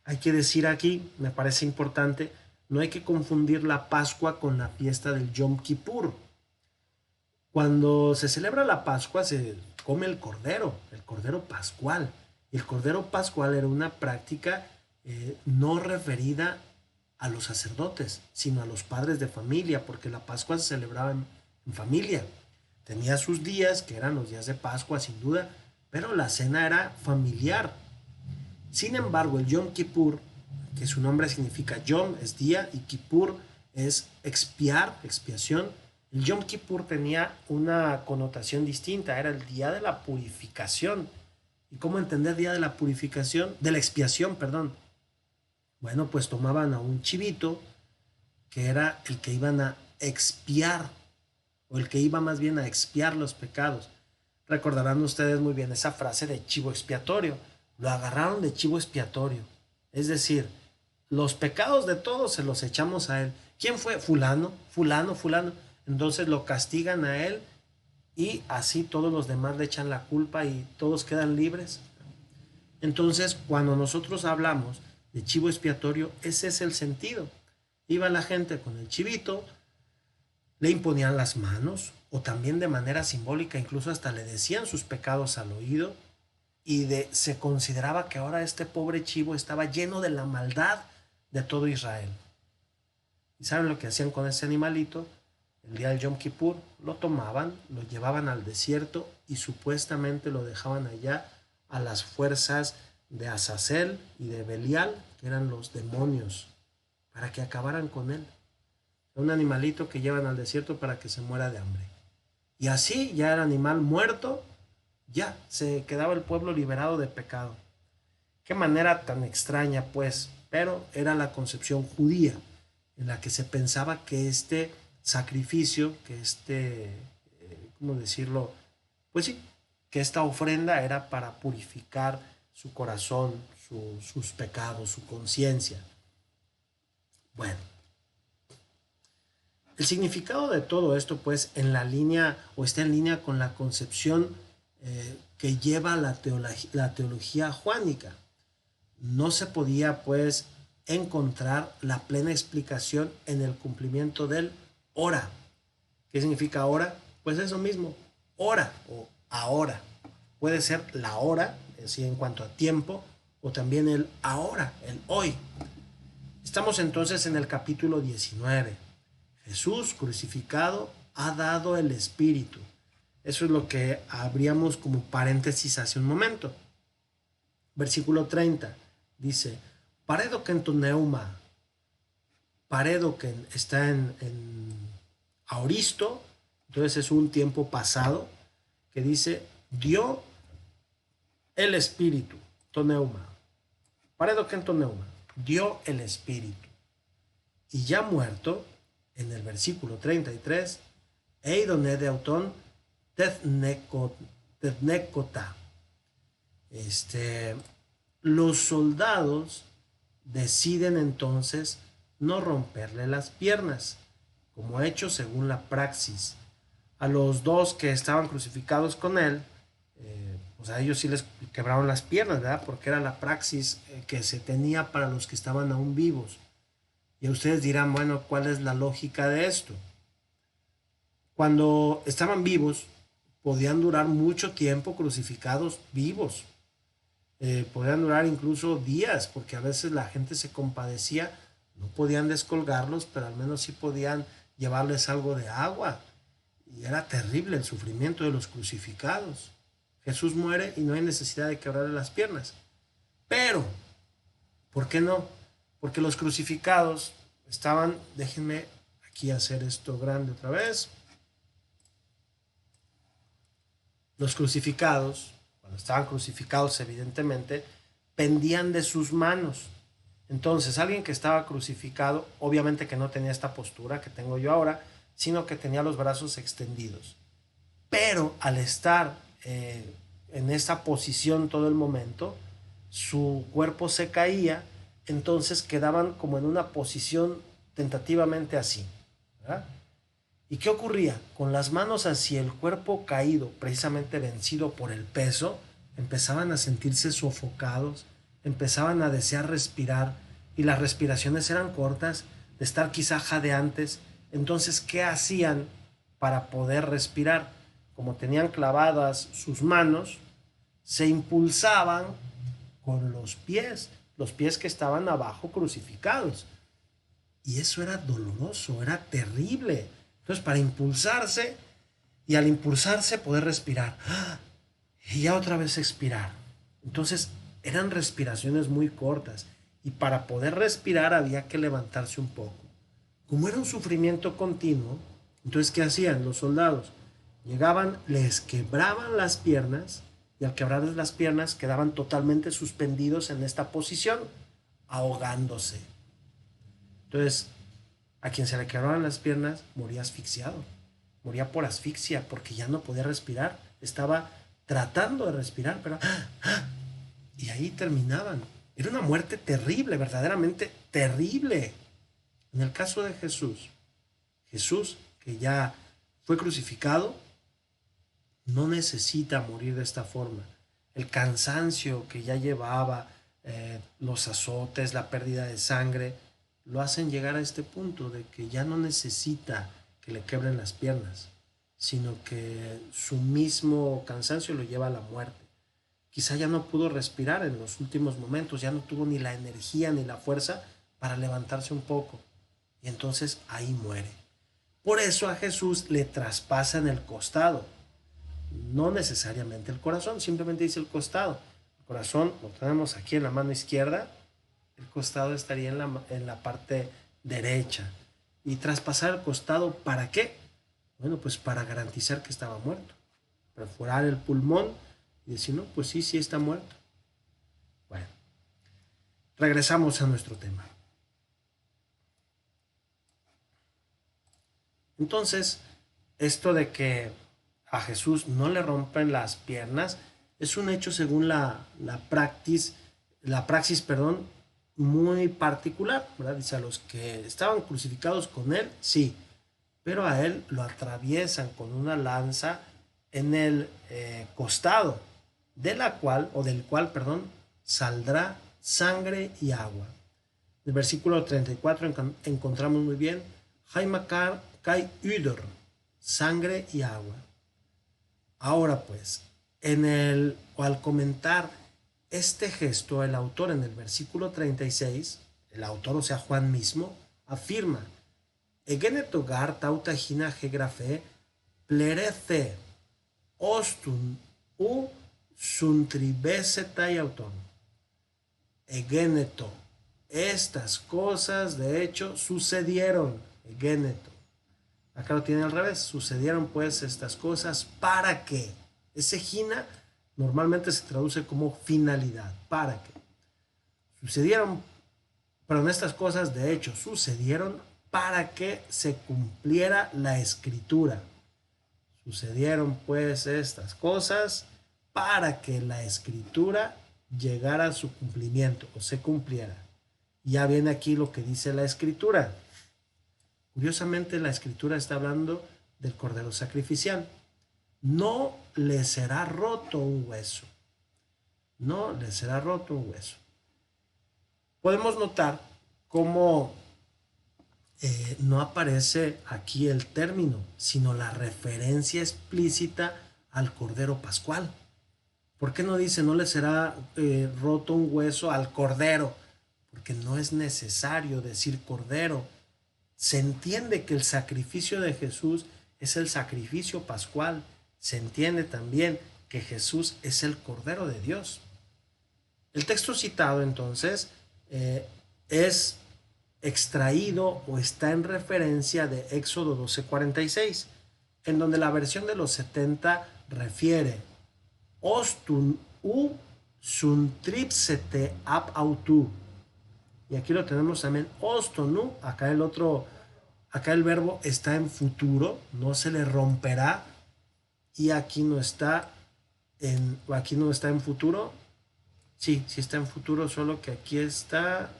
Hay que decir aquí, me parece importante, no hay que confundir la Pascua con la fiesta del Yom Kippur. Cuando se celebra la Pascua se come el cordero pascual. Y el cordero pascual era una práctica no referida a los sacerdotes, sino a los padres de familia, porque la Pascua se celebraba en familia. Tenía sus días, que eran los días de Pascua, sin duda, pero la cena era familiar. Sin embargo, el Yom Kippur, que su nombre significa Yom, es día, y Kippur es expiar, expiación. El Yom Kippur tenía una connotación distinta, era el día de la purificación. ¿Y cómo entender día de la purificación? De la expiación, perdón. Bueno, pues tomaban a un chivito, que era el que iban a expiar, o el que iba más bien a expiar los pecados. Recordarán ustedes muy bien esa frase de chivo expiatorio. Lo agarraron de chivo expiatorio. Es decir, los pecados de todos se los echamos a él. ¿Quién fue? Fulano, fulano, fulano. Entonces lo castigan a él y así todos los demás le echan la culpa y todos quedan libres. Entonces, cuando nosotros hablamos de chivo expiatorio, ese es el sentido. Iba la gente con el chivito, le imponían las manos o también de manera simbólica, incluso hasta le decían sus pecados al oído y se consideraba que ahora este pobre chivo estaba lleno de la maldad de todo Israel. ¿Y saben lo que hacían con ese animalito? El día del Yom Kippur lo tomaban, lo llevaban al desierto y supuestamente lo dejaban allá a las fuerzas de Azazel y de Belial, que eran los demonios, para que acabaran con él. Un animalito que llevan al desierto para que se muera de hambre. Y así ya el animal muerto, ya se quedaba el pueblo liberado de pecado. Qué manera tan extraña, pues, pero era la concepción judía en la que se pensaba que este sacrificio, que ¿cómo decirlo? Pues sí, que esta ofrenda era para purificar su corazón, sus pecados, su conciencia. Bueno, el significado de todo esto, pues, en la línea, o está en línea con la concepción que lleva la teología juánica. No se podía, pues, encontrar la plena explicación en el cumplimiento del hora. ¿Qué significa hora? Pues eso mismo, hora o ahora. Puede ser la hora, es decir, en cuanto a tiempo, o también el ahora, el hoy. Estamos entonces en el capítulo 19. Jesús crucificado ha dado el Espíritu. Eso es lo que abríamos como paréntesis hace un momento. Versículo 30 dice, paredoken to neuma. Paredoken está en aoristo, entonces es un tiempo pasado que dice, dio el Espíritu, to neuma. Paredoken to neuma, dio el Espíritu. Y ya muerto, en el versículo 33, eidone de autón tetnekota. Los soldados deciden entonces no romperle las piernas, como hecho según la praxis. A los dos que estaban crucificados con él, pues a ellos sí les quebraron las piernas, ¿verdad? Porque era la praxis que se tenía para los que estaban aún vivos. Y ustedes dirán, bueno, ¿cuál es la lógica de esto? Cuando estaban vivos, podían durar mucho tiempo crucificados vivos. Podían durar incluso días, porque a veces la gente se compadecía No podían descolgarlos, pero al menos sí podían llevarles algo de agua. Y era terrible el sufrimiento de los crucificados. Jesús muere y no hay necesidad de quebrarle las piernas. Pero, ¿por qué no? Porque los crucificados estaban, déjenme aquí hacer esto grande otra vez. Los crucificados, cuando estaban crucificados evidentemente, pendían de sus manos. Entonces, alguien que estaba crucificado, obviamente que no tenía esta postura que tengo yo ahora, sino que tenía los brazos extendidos. Pero al estar en esa posición todo el momento, su cuerpo se caía, entonces quedaban como en una posición tentativamente así, ¿verdad? ¿Y qué ocurría? Con las manos hacia el cuerpo caído, precisamente vencido por el peso, empezaban a sentirse sofocados, empezaban a desear respirar y las respiraciones eran cortas, de estar quizá jadeantes. Entonces, ¿qué hacían para poder respirar? Como tenían clavadas sus manos, se impulsaban con los pies que estaban abajo crucificados. Y eso era doloroso, era terrible. Entonces, para impulsarse y al impulsarse poder respirar. Y ya otra vez expirar. Entonces, eran respiraciones muy cortas. Y para poder respirar había que levantarse un poco. Como era un sufrimiento continuo, entonces, ¿qué hacían los soldados? Llegaban, les quebraban las piernas y al quebrarles las piernas quedaban totalmente suspendidos en esta posición, ahogándose. Entonces, a quien se le quebraban las piernas moría asfixiado, moría por asfixia porque ya no podía respirar, estaba tratando de respirar, pero y ahí terminaban. Era una muerte terrible, verdaderamente terrible. En el caso de Jesús, Jesús que ya fue crucificado, no necesita morir de esta forma. El cansancio que ya llevaba, los azotes, la pérdida de sangre, lo hacen llegar a este punto de que ya no necesita que le quebren las piernas, sino que su mismo cansancio lo lleva a la muerte. Quizá ya no pudo respirar en los últimos momentos, ya no tuvo ni la energía ni la fuerza para levantarse un poco. Y entonces ahí muere. Por eso a Jesús le traspasan el costado. No necesariamente el corazón, simplemente dice el costado. El corazón lo tenemos aquí en la mano izquierda, el costado estaría en la parte derecha. Y traspasar el costado, ¿para qué? Bueno, pues para garantizar que estaba muerto. Perforar el pulmón y decir, no, pues sí, sí está muerto. Bueno, regresamos a nuestro tema. Entonces, esto de que a Jesús no le rompen las piernas es un hecho según la praxis, perdón, muy particular, ¿verdad? Dice, a los que estaban crucificados con él, sí, pero a él lo atraviesan con una lanza en el costado, del cual, perdón, saldrá sangre y agua. En el versículo 34 encontramos muy bien, Haimakar Kai Uder, sangre y agua. Ahora pues, al comentar este gesto, el autor en el versículo 36, el autor, o sea, Juan mismo, afirma, Egenetogar tauta hina gegrafe plerece ostun u suntribeseta y auton. Egeneto, estas cosas de hecho sucedieron. Egeneto. Acá lo tiene al revés. Sucedieron pues estas cosas para que. Ese gina normalmente se traduce como finalidad. Para que. Sucedieron, pero estas cosas de hecho sucedieron para que se cumpliera la escritura. Sucedieron pues estas cosas para que la escritura llegara a su cumplimiento o se cumpliera. Ya viene aquí lo que dice la escritura. Curiosamente, la escritura está hablando del cordero sacrificial. No le será roto un hueso. No le será roto un hueso. Podemos notar cómo no aparece aquí el término, sino la referencia explícita al cordero pascual. ¿Por qué no dice no le será roto un hueso al cordero? porque no es necesario decir cordero. Se entiende que el sacrificio de Jesús es el sacrificio pascual. Se entiende también que Jesús es el Cordero de Dios. El texto citado entonces es extraído o está en referencia de Éxodo 12:46, en donde la versión de los 70 refiere ostun u sun tripsete ab autu. Y aquí lo tenemos también ostonu, acá el verbo está en futuro, no se le romperá, y aquí no está en futuro. Sí, sí está en futuro, solo que aquí está.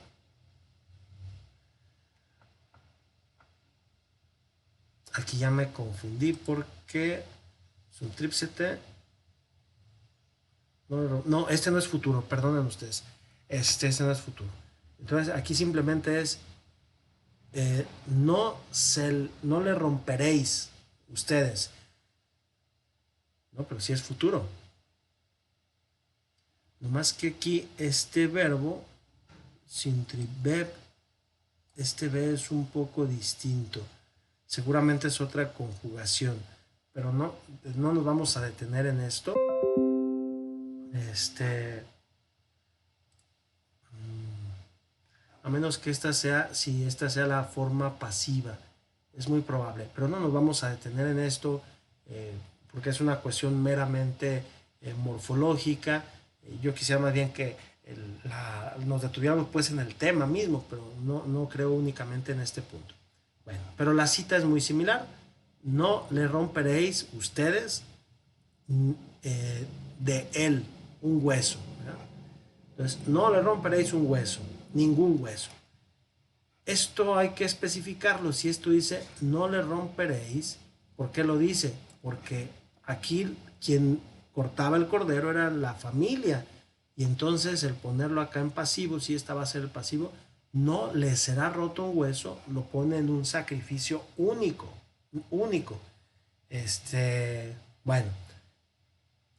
Aquí ya me confundí porque es un tripsete. No, este no es futuro, perdonen ustedes. Este no es futuro. Entonces aquí simplemente es no le romperéis ustedes. No, pero sí es futuro. Nomás que aquí este verbo, sintribeb, este B es un poco distinto. Seguramente es otra conjugación, pero no nos vamos a detener en esto. A menos que esta sea la forma pasiva, es muy probable, pero no nos vamos a detener en esto porque es una cuestión meramente morfológica. Yo quisiera más bien que nos detuviéramos pues en el tema mismo, pero no creo únicamente en este punto. Bueno, pero la cita es muy similar. No le romperéis ustedes de él un hueso, ¿verdad? Entonces, no le romperéis un hueso, ningún hueso. Esto hay que especificarlo. Si esto dice no le romperéis, ¿por qué lo dice? Porque aquí quien cortaba el cordero era la familia, y entonces el ponerlo acá en pasivo, si esta va a ser el pasivo, no le será roto un hueso, lo pone en un sacrificio único. Bueno,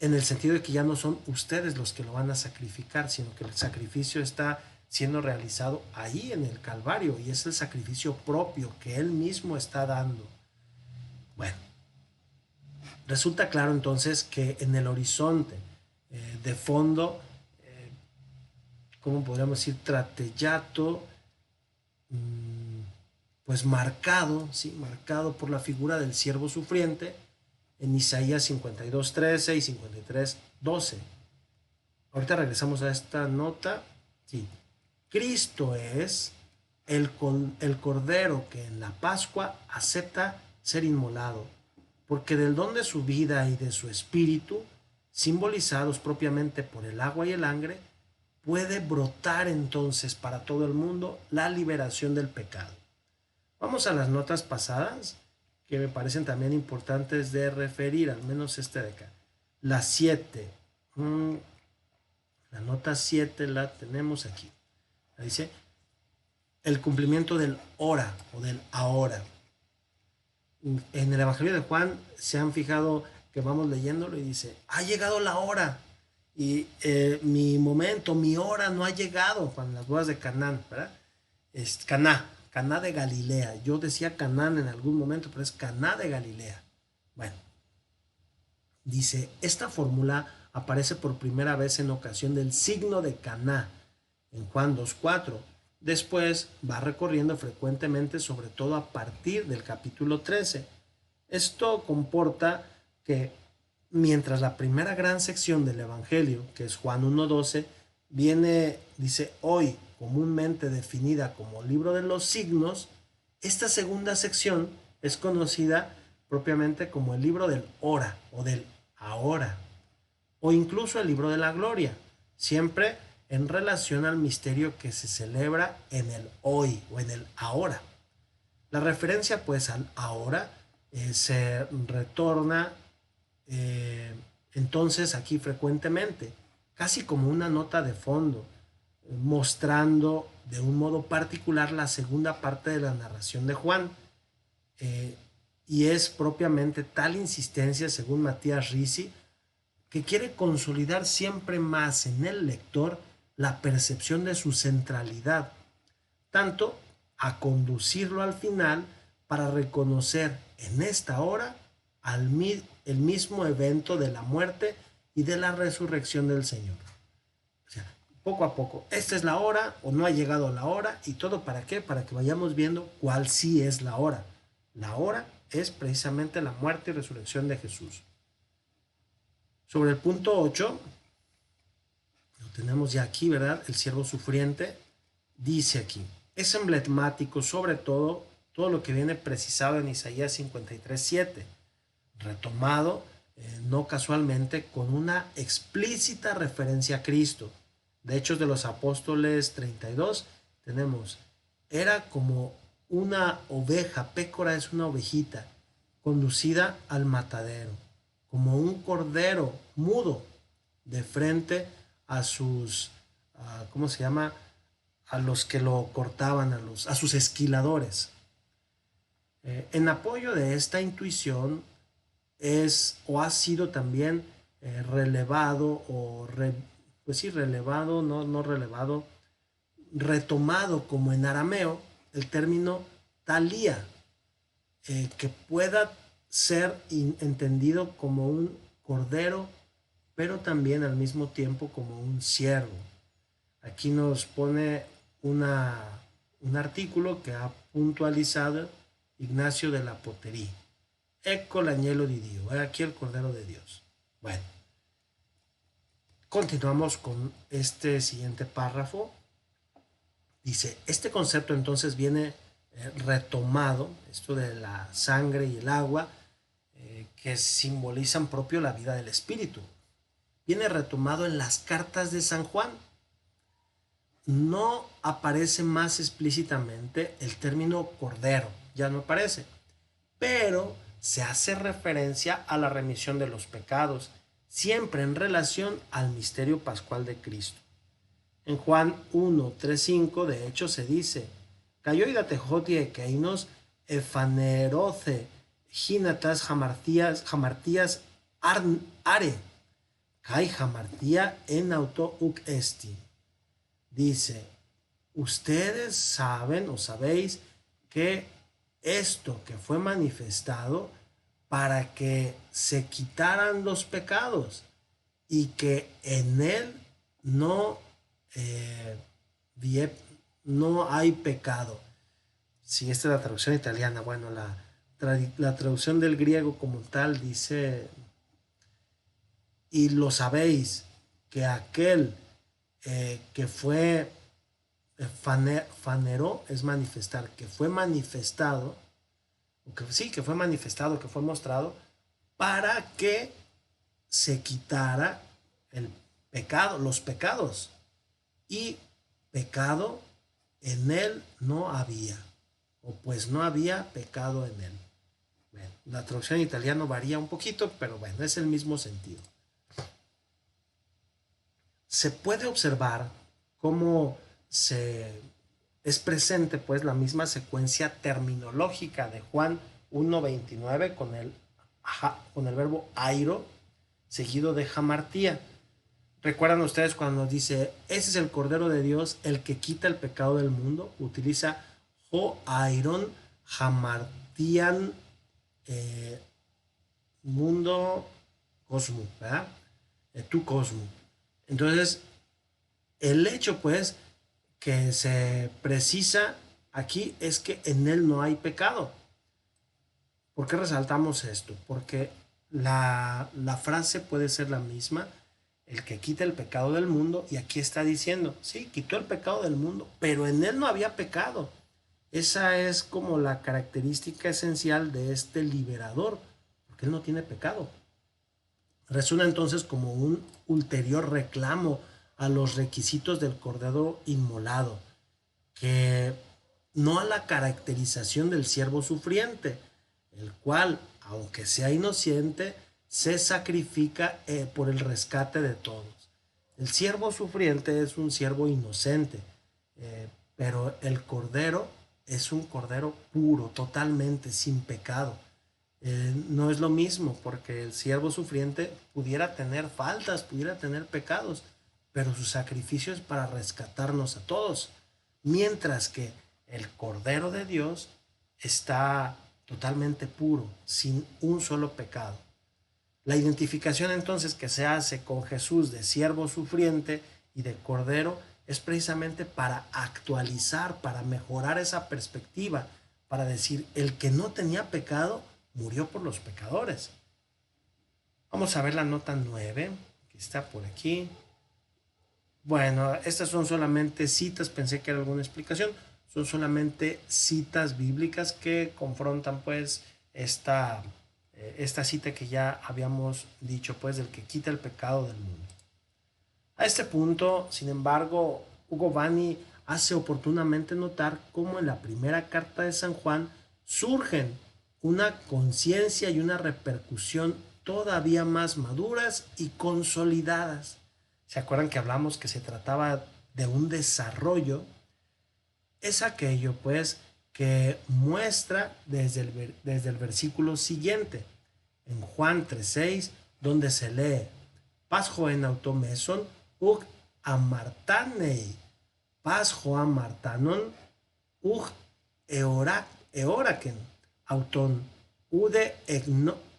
en el sentido de que ya no son ustedes los que lo van a sacrificar, sino que el sacrificio está siendo realizado ahí en el Calvario, y es el sacrificio propio que él mismo está dando. Bueno, resulta claro entonces que en el horizonte de fondo, ¿cómo podríamos decir? Tratellato, pues marcado por la figura del siervo sufriente en Isaías 52:13 y 53:12. Ahorita regresamos a esta nota. Sí. Cristo es el cordero que en la Pascua acepta ser inmolado, porque del don de su vida y de su espíritu, simbolizados propiamente por el agua y el sangre, puede brotar entonces para todo el mundo la liberación del pecado. Vamos a las notas pasadas, que me parecen también importantes de referir, al menos de acá. La 7. La nota 7 la tenemos aquí. Dice el cumplimiento del hora o del ahora. En el Evangelio de Juan se han fijado que vamos leyéndolo y dice, ha llegado la hora, y mi momento, mi hora no ha llegado, cuando las bodas de Canaán, ¿verdad? Es Caná de Galilea. Yo decía Canaán en algún momento, pero es Caná de Galilea. Bueno, dice, esta fórmula aparece por primera vez en ocasión del signo de Caná, en Juan 2:4. Después va recorriendo frecuentemente, sobre todo a partir del capítulo 13. Esto comporta que mientras la primera gran sección del Evangelio, que es Juan 1:12, dice hoy comúnmente definida como libro de los signos, esta segunda sección es conocida propiamente como el libro del hora o del ahora, o incluso el libro de la gloria, siempre en relación al misterio que se celebra en el hoy o en el ahora. La referencia pues al ahora se retorna entonces aquí frecuentemente, casi como una nota de fondo, mostrando de un modo particular la segunda parte de la narración de Juan. Y es propiamente tal insistencia, según Matías Ricci, que quiere consolidar siempre más en el lector la percepción de su centralidad, tanto a conducirlo al final para reconocer en esta hora el mismo evento de la muerte y de la resurrección del Señor. O sea, poco a poco, esta es la hora o no ha llegado la hora, y todo para qué, para que vayamos viendo cuál sí es la hora. La hora es precisamente la muerte y resurrección de Jesús. Sobre el punto 8, lo tenemos ya aquí, ¿verdad? El siervo sufriente dice aquí, es emblemático sobre todo lo que viene precisado en Isaías 53:7, retomado no casualmente con una explícita referencia a Cristo. De Hechos de los Apóstoles 32 tenemos, era como una oveja, pécora es una ovejita, conducida al matadero, como un cordero mudo de frente a sus, ¿cómo se llama? A los que lo cortaban, a sus esquiladores. En apoyo de esta intuición es o ha sido también relevado pues sí, relevado, no relevado, retomado como en arameo el término talía, que pueda ser entendido como un cordero, pero también al mismo tiempo como un siervo. Aquí nos pone un artículo que ha puntualizado Ignacio de la Potería. Ecco l'agnello di Dio, aquí el Cordero de Dios. Bueno, continuamos con este siguiente párrafo. Dice, este concepto entonces viene retomado, esto de la sangre y el agua, que simbolizan propio la vida del Espíritu. Viene retomado en las cartas de San Juan. No aparece más explícitamente el término cordero, ya no aparece, pero se hace referencia a la remisión de los pecados, siempre en relación al misterio pascual de Cristo. En Juan 1:3-5, de hecho, se dice, «Kaioidate hotie keinos efaneroce ginatas jamartías are, kai jamartía en auto uc esti». Dice, ustedes saben o sabéis que esto que fue manifestado para que se quitaran los pecados y que en él no, no hay pecado. Si esta es la traducción italiana, bueno, la traducción del griego como tal dice, y lo sabéis, que aquel que fue fanero es manifestar, que fue manifestado, que fue manifestado, que fue mostrado, para que se quitara el pecado, los pecados. Y pecado en él no había, o pues no había pecado en él. Bueno, la traducción en italiano varía un poquito, pero bueno, es el mismo sentido. Se puede observar cómo es presente pues la misma secuencia terminológica de Juan 1:29 con el verbo airo seguido de jamartía. ¿Recuerdan ustedes cuando dice, ese es el Cordero de Dios, el que quita el pecado del mundo? Utiliza ho airon jamartian mundo cosmo, ¿verdad? Tu cosmo. Entonces, el hecho pues que se precisa aquí es que en él no hay pecado. ¿Por qué resaltamos esto? Porque la frase puede ser la misma, el que quita el pecado del mundo, y aquí está diciendo, sí, quitó el pecado del mundo, pero en él no había pecado. Esa es como la característica esencial de este liberador, porque él no tiene pecado. Resuena entonces como un ulterior reclamo a los requisitos del cordero inmolado, que no a la caracterización del siervo sufriente, el cual, aunque sea inocente, se sacrifica por el rescate de todos. El siervo sufriente es un siervo inocente, pero el cordero es un cordero puro, totalmente sin pecado. No es lo mismo, porque el siervo sufriente pudiera tener faltas, pudiera tener pecados, pero su sacrificio es para rescatarnos a todos, mientras que el Cordero de Dios está totalmente puro, sin un solo pecado. La identificación entonces que se hace con Jesús de siervo sufriente y de Cordero es precisamente para actualizar, para mejorar esa perspectiva, para decir, el que no tenía pecado murió por los pecadores. Vamos a ver la nota 9, que está por aquí. Bueno, estas son solamente citas, pensé que era alguna explicación, son solamente citas bíblicas que confrontan pues esta cita que ya habíamos dicho, pues del que quita el pecado del mundo. A este punto, sin embargo, Hugo Vanni hace oportunamente notar cómo en la primera carta de San Juan surgen una conciencia y una repercusión todavía más maduras y consolidadas. ¿Se acuerdan que hablamos que se trataba de un desarrollo? Es aquello, pues, que muestra desde el versículo siguiente, en Juan 3:6, donde se lee, Pasjo en automeson, ug amartanei, Pasjo amartanon, ug eoraken auton, ude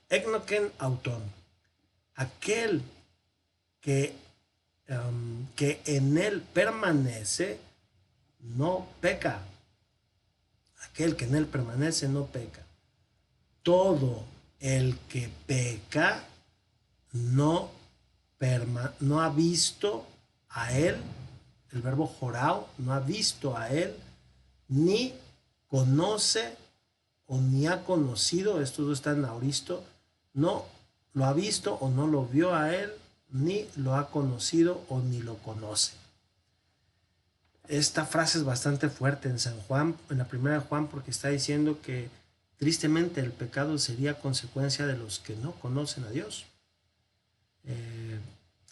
egnoken auton. Aquel que en él permanece, no peca. Aquel que en él permanece, no peca. Todo el que peca no ha visto a él, el verbo jorao, no ha visto a él, ni conoce o ni ha conocido, estos dos están en auristo, no lo ha visto o no lo vio a él, ni lo ha conocido o ni lo conoce. Esta frase es bastante fuerte en San Juan, en la primera de Juan, porque está diciendo que tristemente el pecado sería consecuencia de los que no conocen a Dios.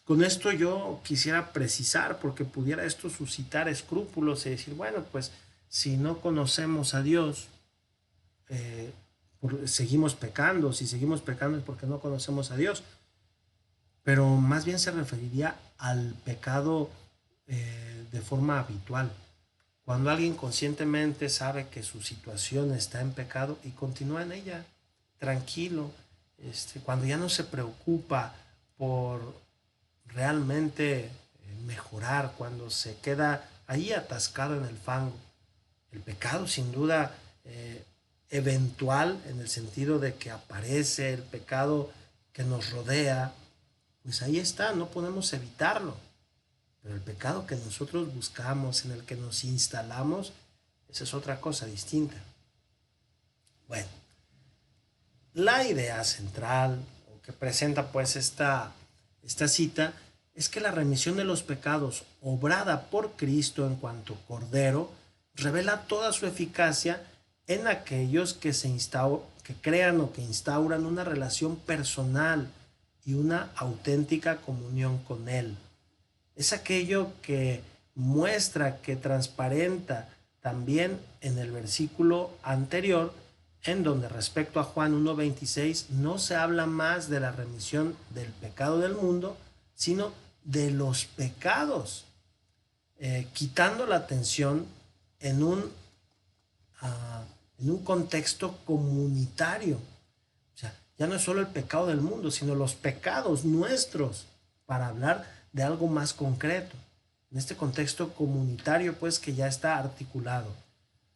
Con esto yo quisiera precisar, porque pudiera esto suscitar escrúpulos y decir, bueno, pues si no conocemos a Dios, seguimos pecando. Si seguimos pecando es porque no conocemos a Dios. Pero más bien se referiría al pecado de forma habitual. Cuando alguien conscientemente sabe que su situación está en pecado y continúa en ella, tranquilo, cuando ya no se preocupa por realmente mejorar, cuando se queda ahí atascado en el fango. El pecado sin duda eventual, en el sentido de que aparece el pecado que nos rodea, pues ahí está, no podemos evitarlo. Pero el pecado que nosotros buscamos, en el que nos instalamos, esa es otra cosa distinta. Bueno, la idea central, o que presenta pues esta cita, es que la remisión de los pecados obrada por Cristo en cuanto Cordero revela toda su eficacia en aquellos que crean o que instauran una relación personal y una auténtica comunión con Él. Es aquello que muestra, que transparenta también en el versículo anterior, en donde respecto a Juan 1:26 no se habla más de la remisión del pecado del mundo, sino de los pecados, quitando la atención en un contexto comunitario. O sea, ya no es solo el pecado del mundo, sino los pecados nuestros, para hablar de algo más concreto. En este contexto comunitario, pues, que ya está articulado.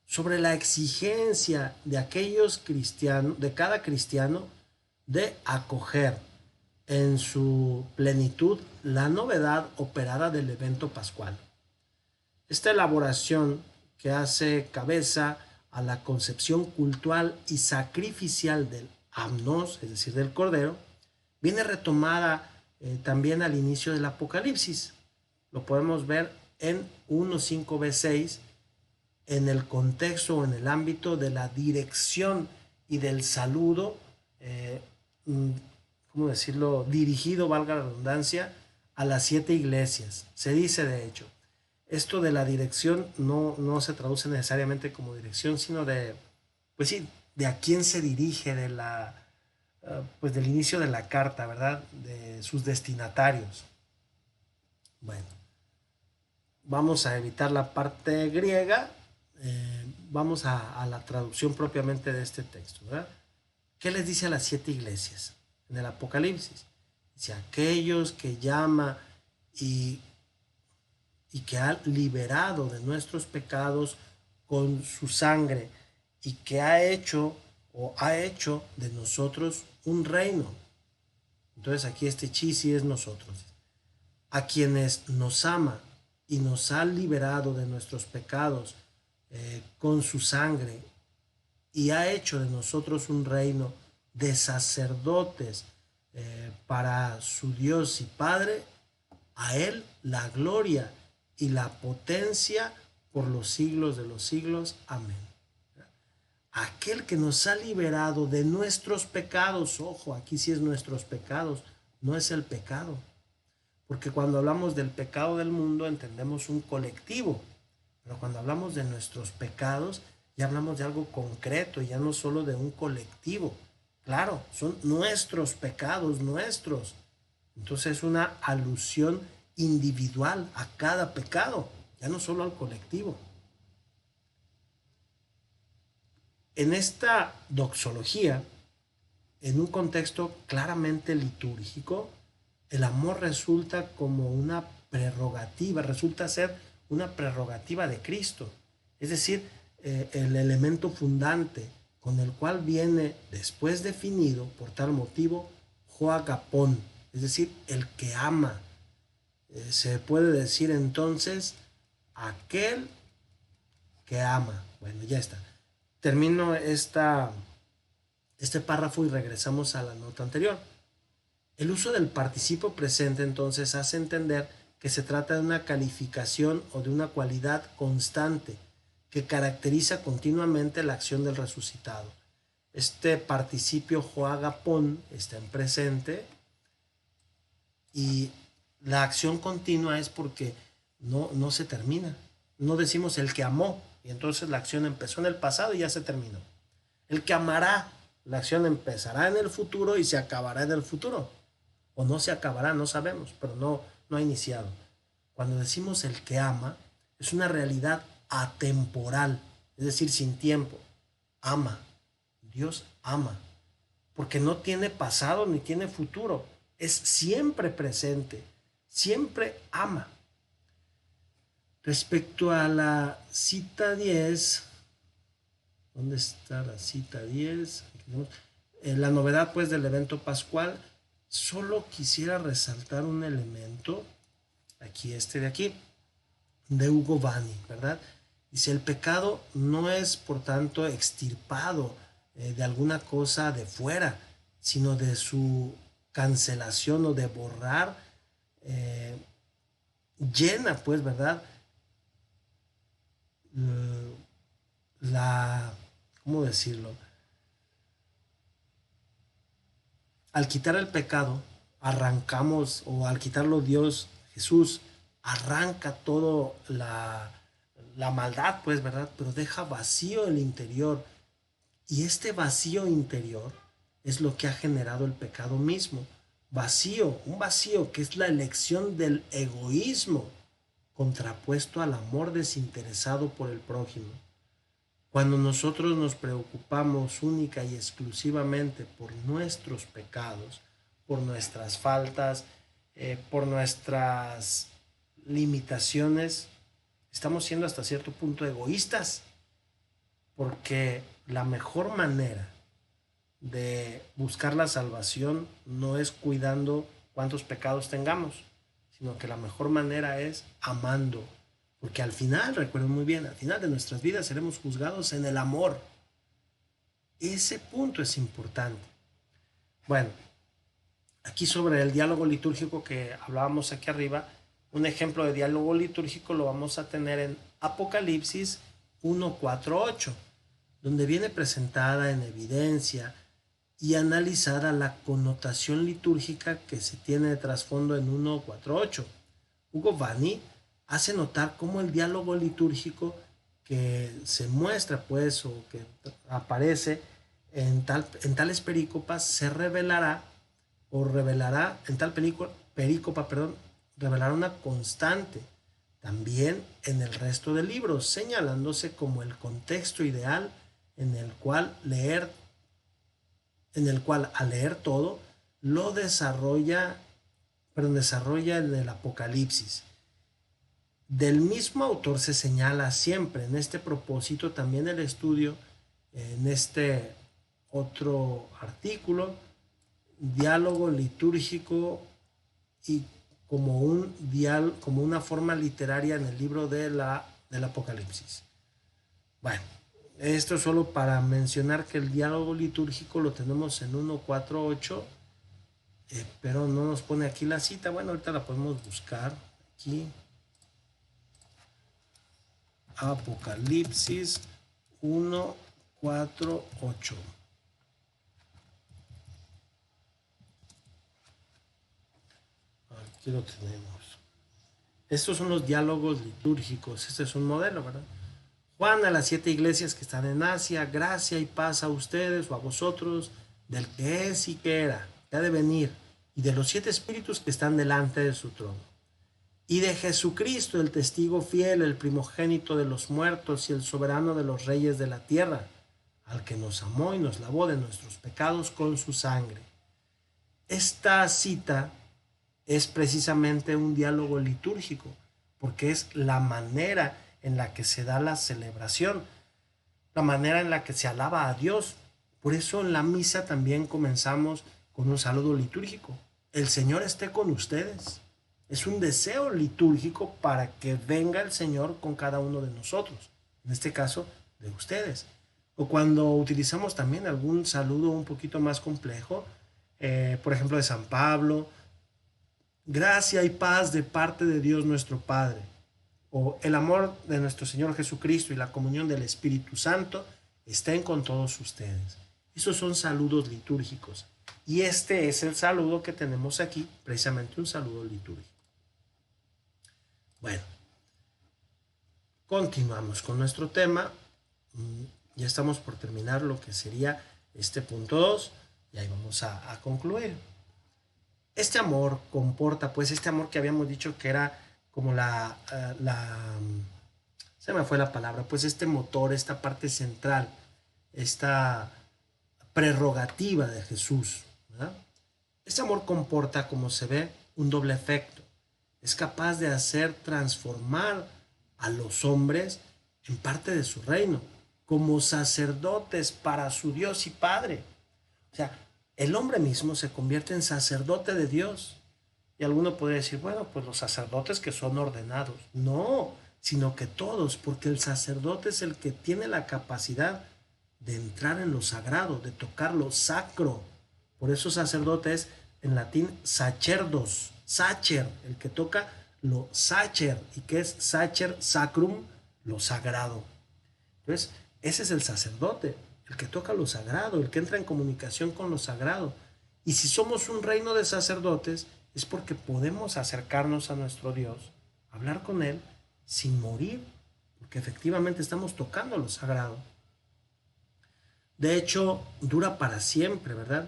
Sobre la exigencia de aquellos cristianos, de cada cristiano, de acoger en su plenitud la novedad operada del evento pascual. Esta elaboración que hace cabeza a la concepción cultural y sacrificial del amnos, es decir, del Cordero, viene retomada también al inicio del Apocalipsis. Lo podemos ver en 1:5b6, en el contexto o en el ámbito de la dirección y del saludo, ¿cómo decirlo?, dirigido, valga la redundancia, a las 7 iglesias. Se dice, de hecho, esto de la dirección no se traduce necesariamente como dirección, sino pues sí, de a quién se dirige, pues del inicio de la carta, ¿verdad?, de sus destinatarios. Bueno, vamos a evitar la parte griega, vamos a la traducción propiamente de este texto, ¿verdad? ¿Qué les dice a las 7 iglesias en el Apocalipsis? Dice, aquellos que llama y, y que ha liberado de nuestros pecados con su sangre y que ha hecho o ha hecho de nosotros un reino. Entonces aquí este chisi es nosotros. A quienes nos ama y nos ha liberado de nuestros pecados con su sangre y ha hecho de nosotros un reino de sacerdotes para su Dios y Padre, a Él la gloria y la potencia por los siglos de los siglos. Amén. Aquel que nos ha liberado de nuestros pecados, ojo, aquí sí es nuestros pecados, no es el pecado. Porque cuando hablamos del pecado del mundo entendemos un colectivo, pero cuando hablamos de nuestros pecados ya hablamos de algo concreto, ya no solo de un colectivo. Claro, son nuestros pecados, nuestros. Entonces es una alusión individual a cada pecado, ya no solo al colectivo. En esta doxología, en un contexto claramente litúrgico, el amor resulta como una prerrogativa, resulta ser una prerrogativa de Cristo. Es decir, el elemento fundante con el cual viene después definido, por tal motivo, Joagapón, es decir, el que ama. Se puede decir entonces, aquel que ama. Bueno, ya está. Termino este párrafo y regresamos a la nota anterior. El uso del participio presente entonces hace entender que se trata de una calificación o de una cualidad constante que caracteriza continuamente la acción del resucitado. Este participio joagapón está en presente y la acción continua es porque no se termina. No decimos el que amó y entonces la acción empezó en el pasado y ya se terminó. El que amará, la acción empezará en el futuro y se acabará en el futuro. O no se acabará, no sabemos, pero no ha iniciado. Cuando decimos el que ama, es una realidad atemporal, es decir, sin tiempo. Ama. Dios ama. Porque no tiene pasado ni tiene futuro. Es siempre presente. Siempre ama. Respecto a la cita 10, ¿dónde está la cita 10? La novedad pues del evento pascual, solo quisiera resaltar un elemento, aquí de aquí, de Hugo Vanni, ¿verdad? Dice, el pecado no es por tanto extirpado de alguna cosa de fuera, sino de su cancelación o de borrar, llena pues, ¿verdad? ¿Cómo decirlo? Al quitar el pecado, arrancamos, o al quitarlo Dios, Jesús, arranca todo la maldad, pues, ¿verdad? Pero deja vacío el interior. Y este vacío interior es lo que ha generado el pecado mismo. Vacío, un vacío que es la elección del egoísmo contrapuesto al amor desinteresado por el prójimo. Cuando nosotros nos preocupamos única y exclusivamente por nuestros pecados, por nuestras faltas, por nuestras limitaciones, estamos siendo hasta cierto punto egoístas, porque la mejor manera de buscar la salvación no es cuidando cuántos pecados tengamos, sino que la mejor manera es amando. Porque al final, recuerden muy bien, al final de nuestras vidas seremos juzgados en el amor. Ese punto es importante. Bueno, aquí sobre el diálogo litúrgico que hablábamos aquí arriba, un ejemplo de diálogo litúrgico lo vamos a tener en Apocalipsis 1:4-8, donde viene presentada en evidencia y analizada la connotación litúrgica que se tiene de trasfondo en 1:4-8. Hugo Vanni hace notar cómo el diálogo litúrgico que se muestra, pues, o que aparece en tales perícopas, se revelará, o revelará, en tal perícopa, perdón, revelará una constante. también en el resto del libro, señalándose como el contexto ideal en el cual al leer todo, lo desarrolla en el Apocalipsis. Del mismo autor se señala siempre en este propósito también el estudio en este otro artículo, diálogo litúrgico y como una forma literaria en el libro del Apocalipsis. Bueno, esto es solo para mencionar que el diálogo litúrgico lo tenemos en 148, pero no nos pone aquí la cita. Bueno, ahorita la podemos buscar aquí. Apocalipsis 148. Aquí lo tenemos. Estos son los diálogos litúrgicos. Este es un modelo, ¿verdad? Juan a las 7 iglesias que están en Asia, gracia y paz a ustedes o a vosotros, del que es y que era, que ha de venir, y de los 7 espíritus que están delante de su trono. Y de Jesucristo, el testigo fiel, el primogénito de los muertos y el soberano de los reyes de la tierra, al que nos amó y nos lavó de nuestros pecados con su sangre. Esta cita es precisamente un diálogo litúrgico, porque es la manera en la que se da la celebración, la manera en la que se alaba a Dios. Por eso en la misa también comenzamos con un saludo litúrgico. El Señor esté con ustedes. Es un deseo litúrgico para que venga el Señor con cada uno de nosotros, en este caso de ustedes. O cuando utilizamos también algún saludo un poquito más complejo, por ejemplo de San Pablo, gracia y paz de parte de Dios nuestro Padre, o el amor de nuestro Señor Jesucristo y la comunión del Espíritu Santo estén con todos ustedes. Esos son saludos litúrgicos. Y este es el saludo que tenemos aquí, precisamente un saludo litúrgico. Bueno, continuamos con nuestro tema. Ya estamos por terminar lo que sería este punto 2 y ahí vamos a concluir. Este amor comporta, pues este amor que habíamos dicho que era como se me fue la palabra, pues este motor, esta parte central, esta prerrogativa de Jesús, ¿verdad? Este amor comporta, como se ve, un doble efecto. Es capaz de hacer transformar a los hombres en parte de su reino, como sacerdotes para su Dios y Padre. O sea, el hombre mismo se convierte en sacerdote de Dios. Y alguno podría decir, bueno, pues los sacerdotes que son ordenados. No, sino que todos, porque el sacerdote es el que tiene la capacidad de entrar en lo sagrado, de tocar lo sacro. Por eso sacerdote es en latín sacerdos, sacer, el que toca lo sacer. ¿Y qué es sacer? Sacrum, lo sagrado. Entonces, ese es el sacerdote, el que toca lo sagrado, el que entra en comunicación con lo sagrado. Y si somos un reino de sacerdotes, es porque podemos acercarnos a nuestro Dios, hablar con Él sin morir, porque efectivamente estamos tocando lo sagrado. De hecho, dura para siempre, ¿verdad?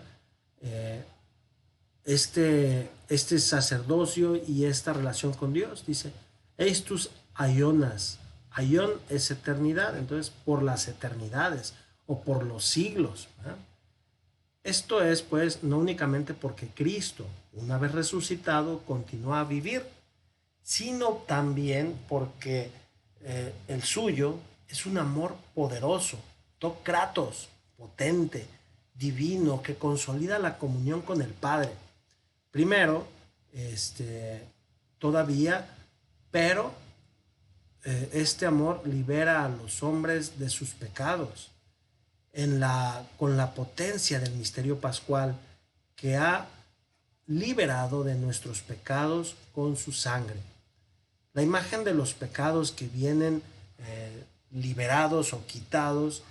Este sacerdocio y esta relación con Dios, dice, Eistus aionas. Aion es eternidad, entonces por las eternidades o por los siglos, ¿verdad? Esto es, pues, no únicamente porque Cristo, una vez resucitado, continúa a vivir, sino también porque el suyo es un amor poderoso, kratos, potente, divino, que consolida la comunión con el Padre. Primero, todavía, pero este amor libera a los hombres de sus pecados con la potencia del misterio pascual que ha liberado de nuestros pecados con su sangre. La imagen de los pecados que vienen liberados o quitados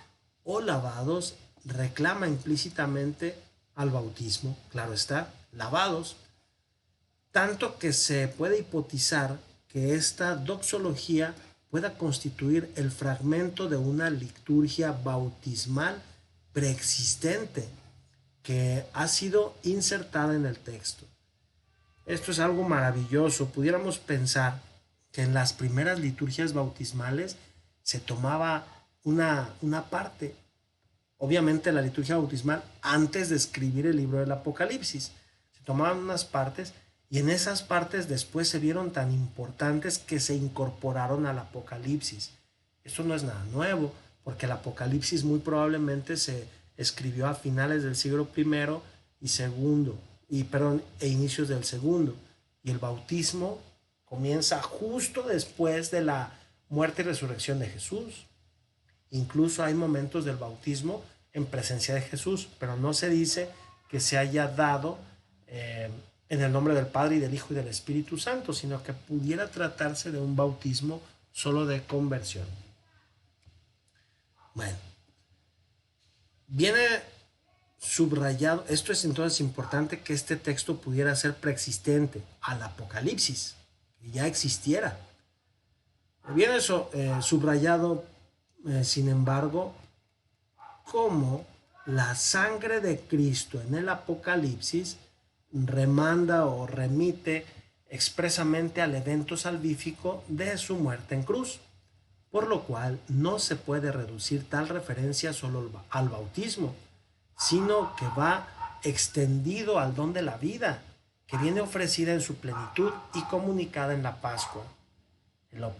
o lavados reclama implícitamente al bautismo, claro está, lavados, tanto que se puede hipotizar que esta doxología pueda constituir el fragmento de una liturgia bautismal preexistente que ha sido insertada en el texto. Esto es algo maravilloso. Pudiéramos pensar que en las primeras liturgias bautismales se tomaba una parte, obviamente la liturgia bautismal, antes de escribir el libro del Apocalipsis. Se tomaban unas partes y en esas partes después se vieron tan importantes que se incorporaron al Apocalipsis. Esto no es nada nuevo, porque el Apocalipsis muy probablemente se escribió a finales del siglo I y segundo, e inicios del segundo. Y el bautismo comienza justo después de la muerte y resurrección de Jesús. Incluso hay momentos del bautismo en presencia de Jesús, pero no se dice que se haya dado en el nombre del Padre y del Hijo y del Espíritu Santo, sino que pudiera tratarse de un bautismo solo de conversión. Bueno, viene subrayado, esto es entonces importante que este texto pudiera ser preexistente al Apocalipsis, que ya existiera. Viene subrayado, sin embargo, como la sangre de Cristo en el Apocalipsis remanda o remite expresamente al evento salvífico de su muerte en cruz, por lo cual no se puede reducir tal referencia solo al bautismo, sino que va extendido al don de la vida, que viene ofrecida en su plenitud y comunicada en la Pascua.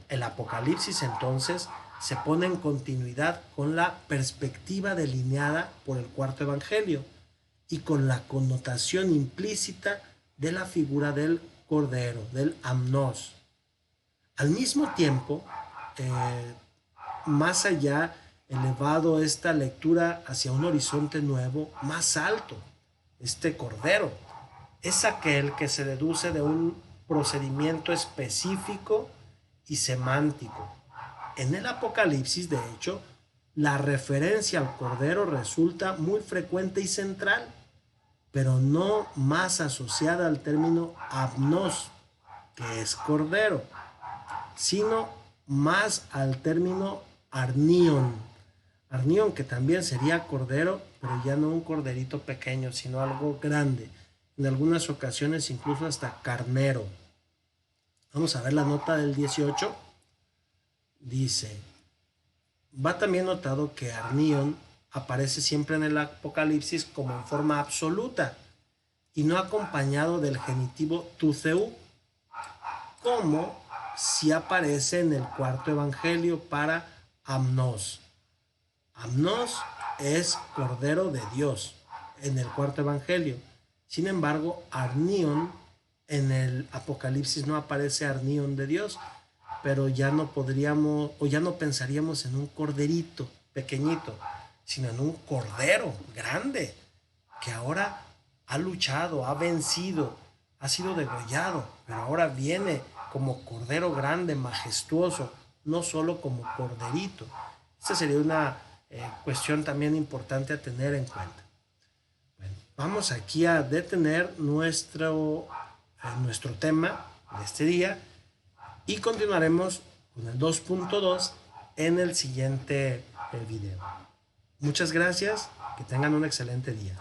El Apocalipsis entonces se pone en continuidad con la perspectiva delineada por el cuarto evangelio y con la connotación implícita de la figura del Cordero, del Amnos. Al mismo tiempo, más allá, elevado esta lectura hacia un horizonte nuevo, más alto. Este Cordero es aquel que se deduce de un procedimiento específico y semántico. En el Apocalipsis, de hecho, la referencia al Cordero resulta muy frecuente y central, pero no más asociada al término Amnos, que es Cordero, sino más al término Arnion. Arnion, que también sería Cordero, pero ya no un corderito pequeño, sino algo grande. En algunas ocasiones incluso hasta carnero. Vamos a ver la nota del 18. Dice, va también notado que Arnion aparece siempre en el Apocalipsis como en forma absoluta y no acompañado del genitivo tutheu, como si aparece en el cuarto evangelio para Amnos. Amnos es Cordero de Dios en el cuarto evangelio. Sin embargo, Arnion en el Apocalipsis no aparece Arnion de Dios, pero ya no podríamos o ya no pensaríamos en un corderito pequeñito, sino en un cordero grande que ahora ha luchado, ha vencido, ha sido degollado, pero ahora viene como cordero grande, majestuoso, no solo como corderito. Esta sería una cuestión también importante a tener en cuenta. Bueno, vamos aquí a detener nuestro tema de este día y continuaremos con el 2.2 en el siguiente video. Muchas gracias, que tengan un excelente día.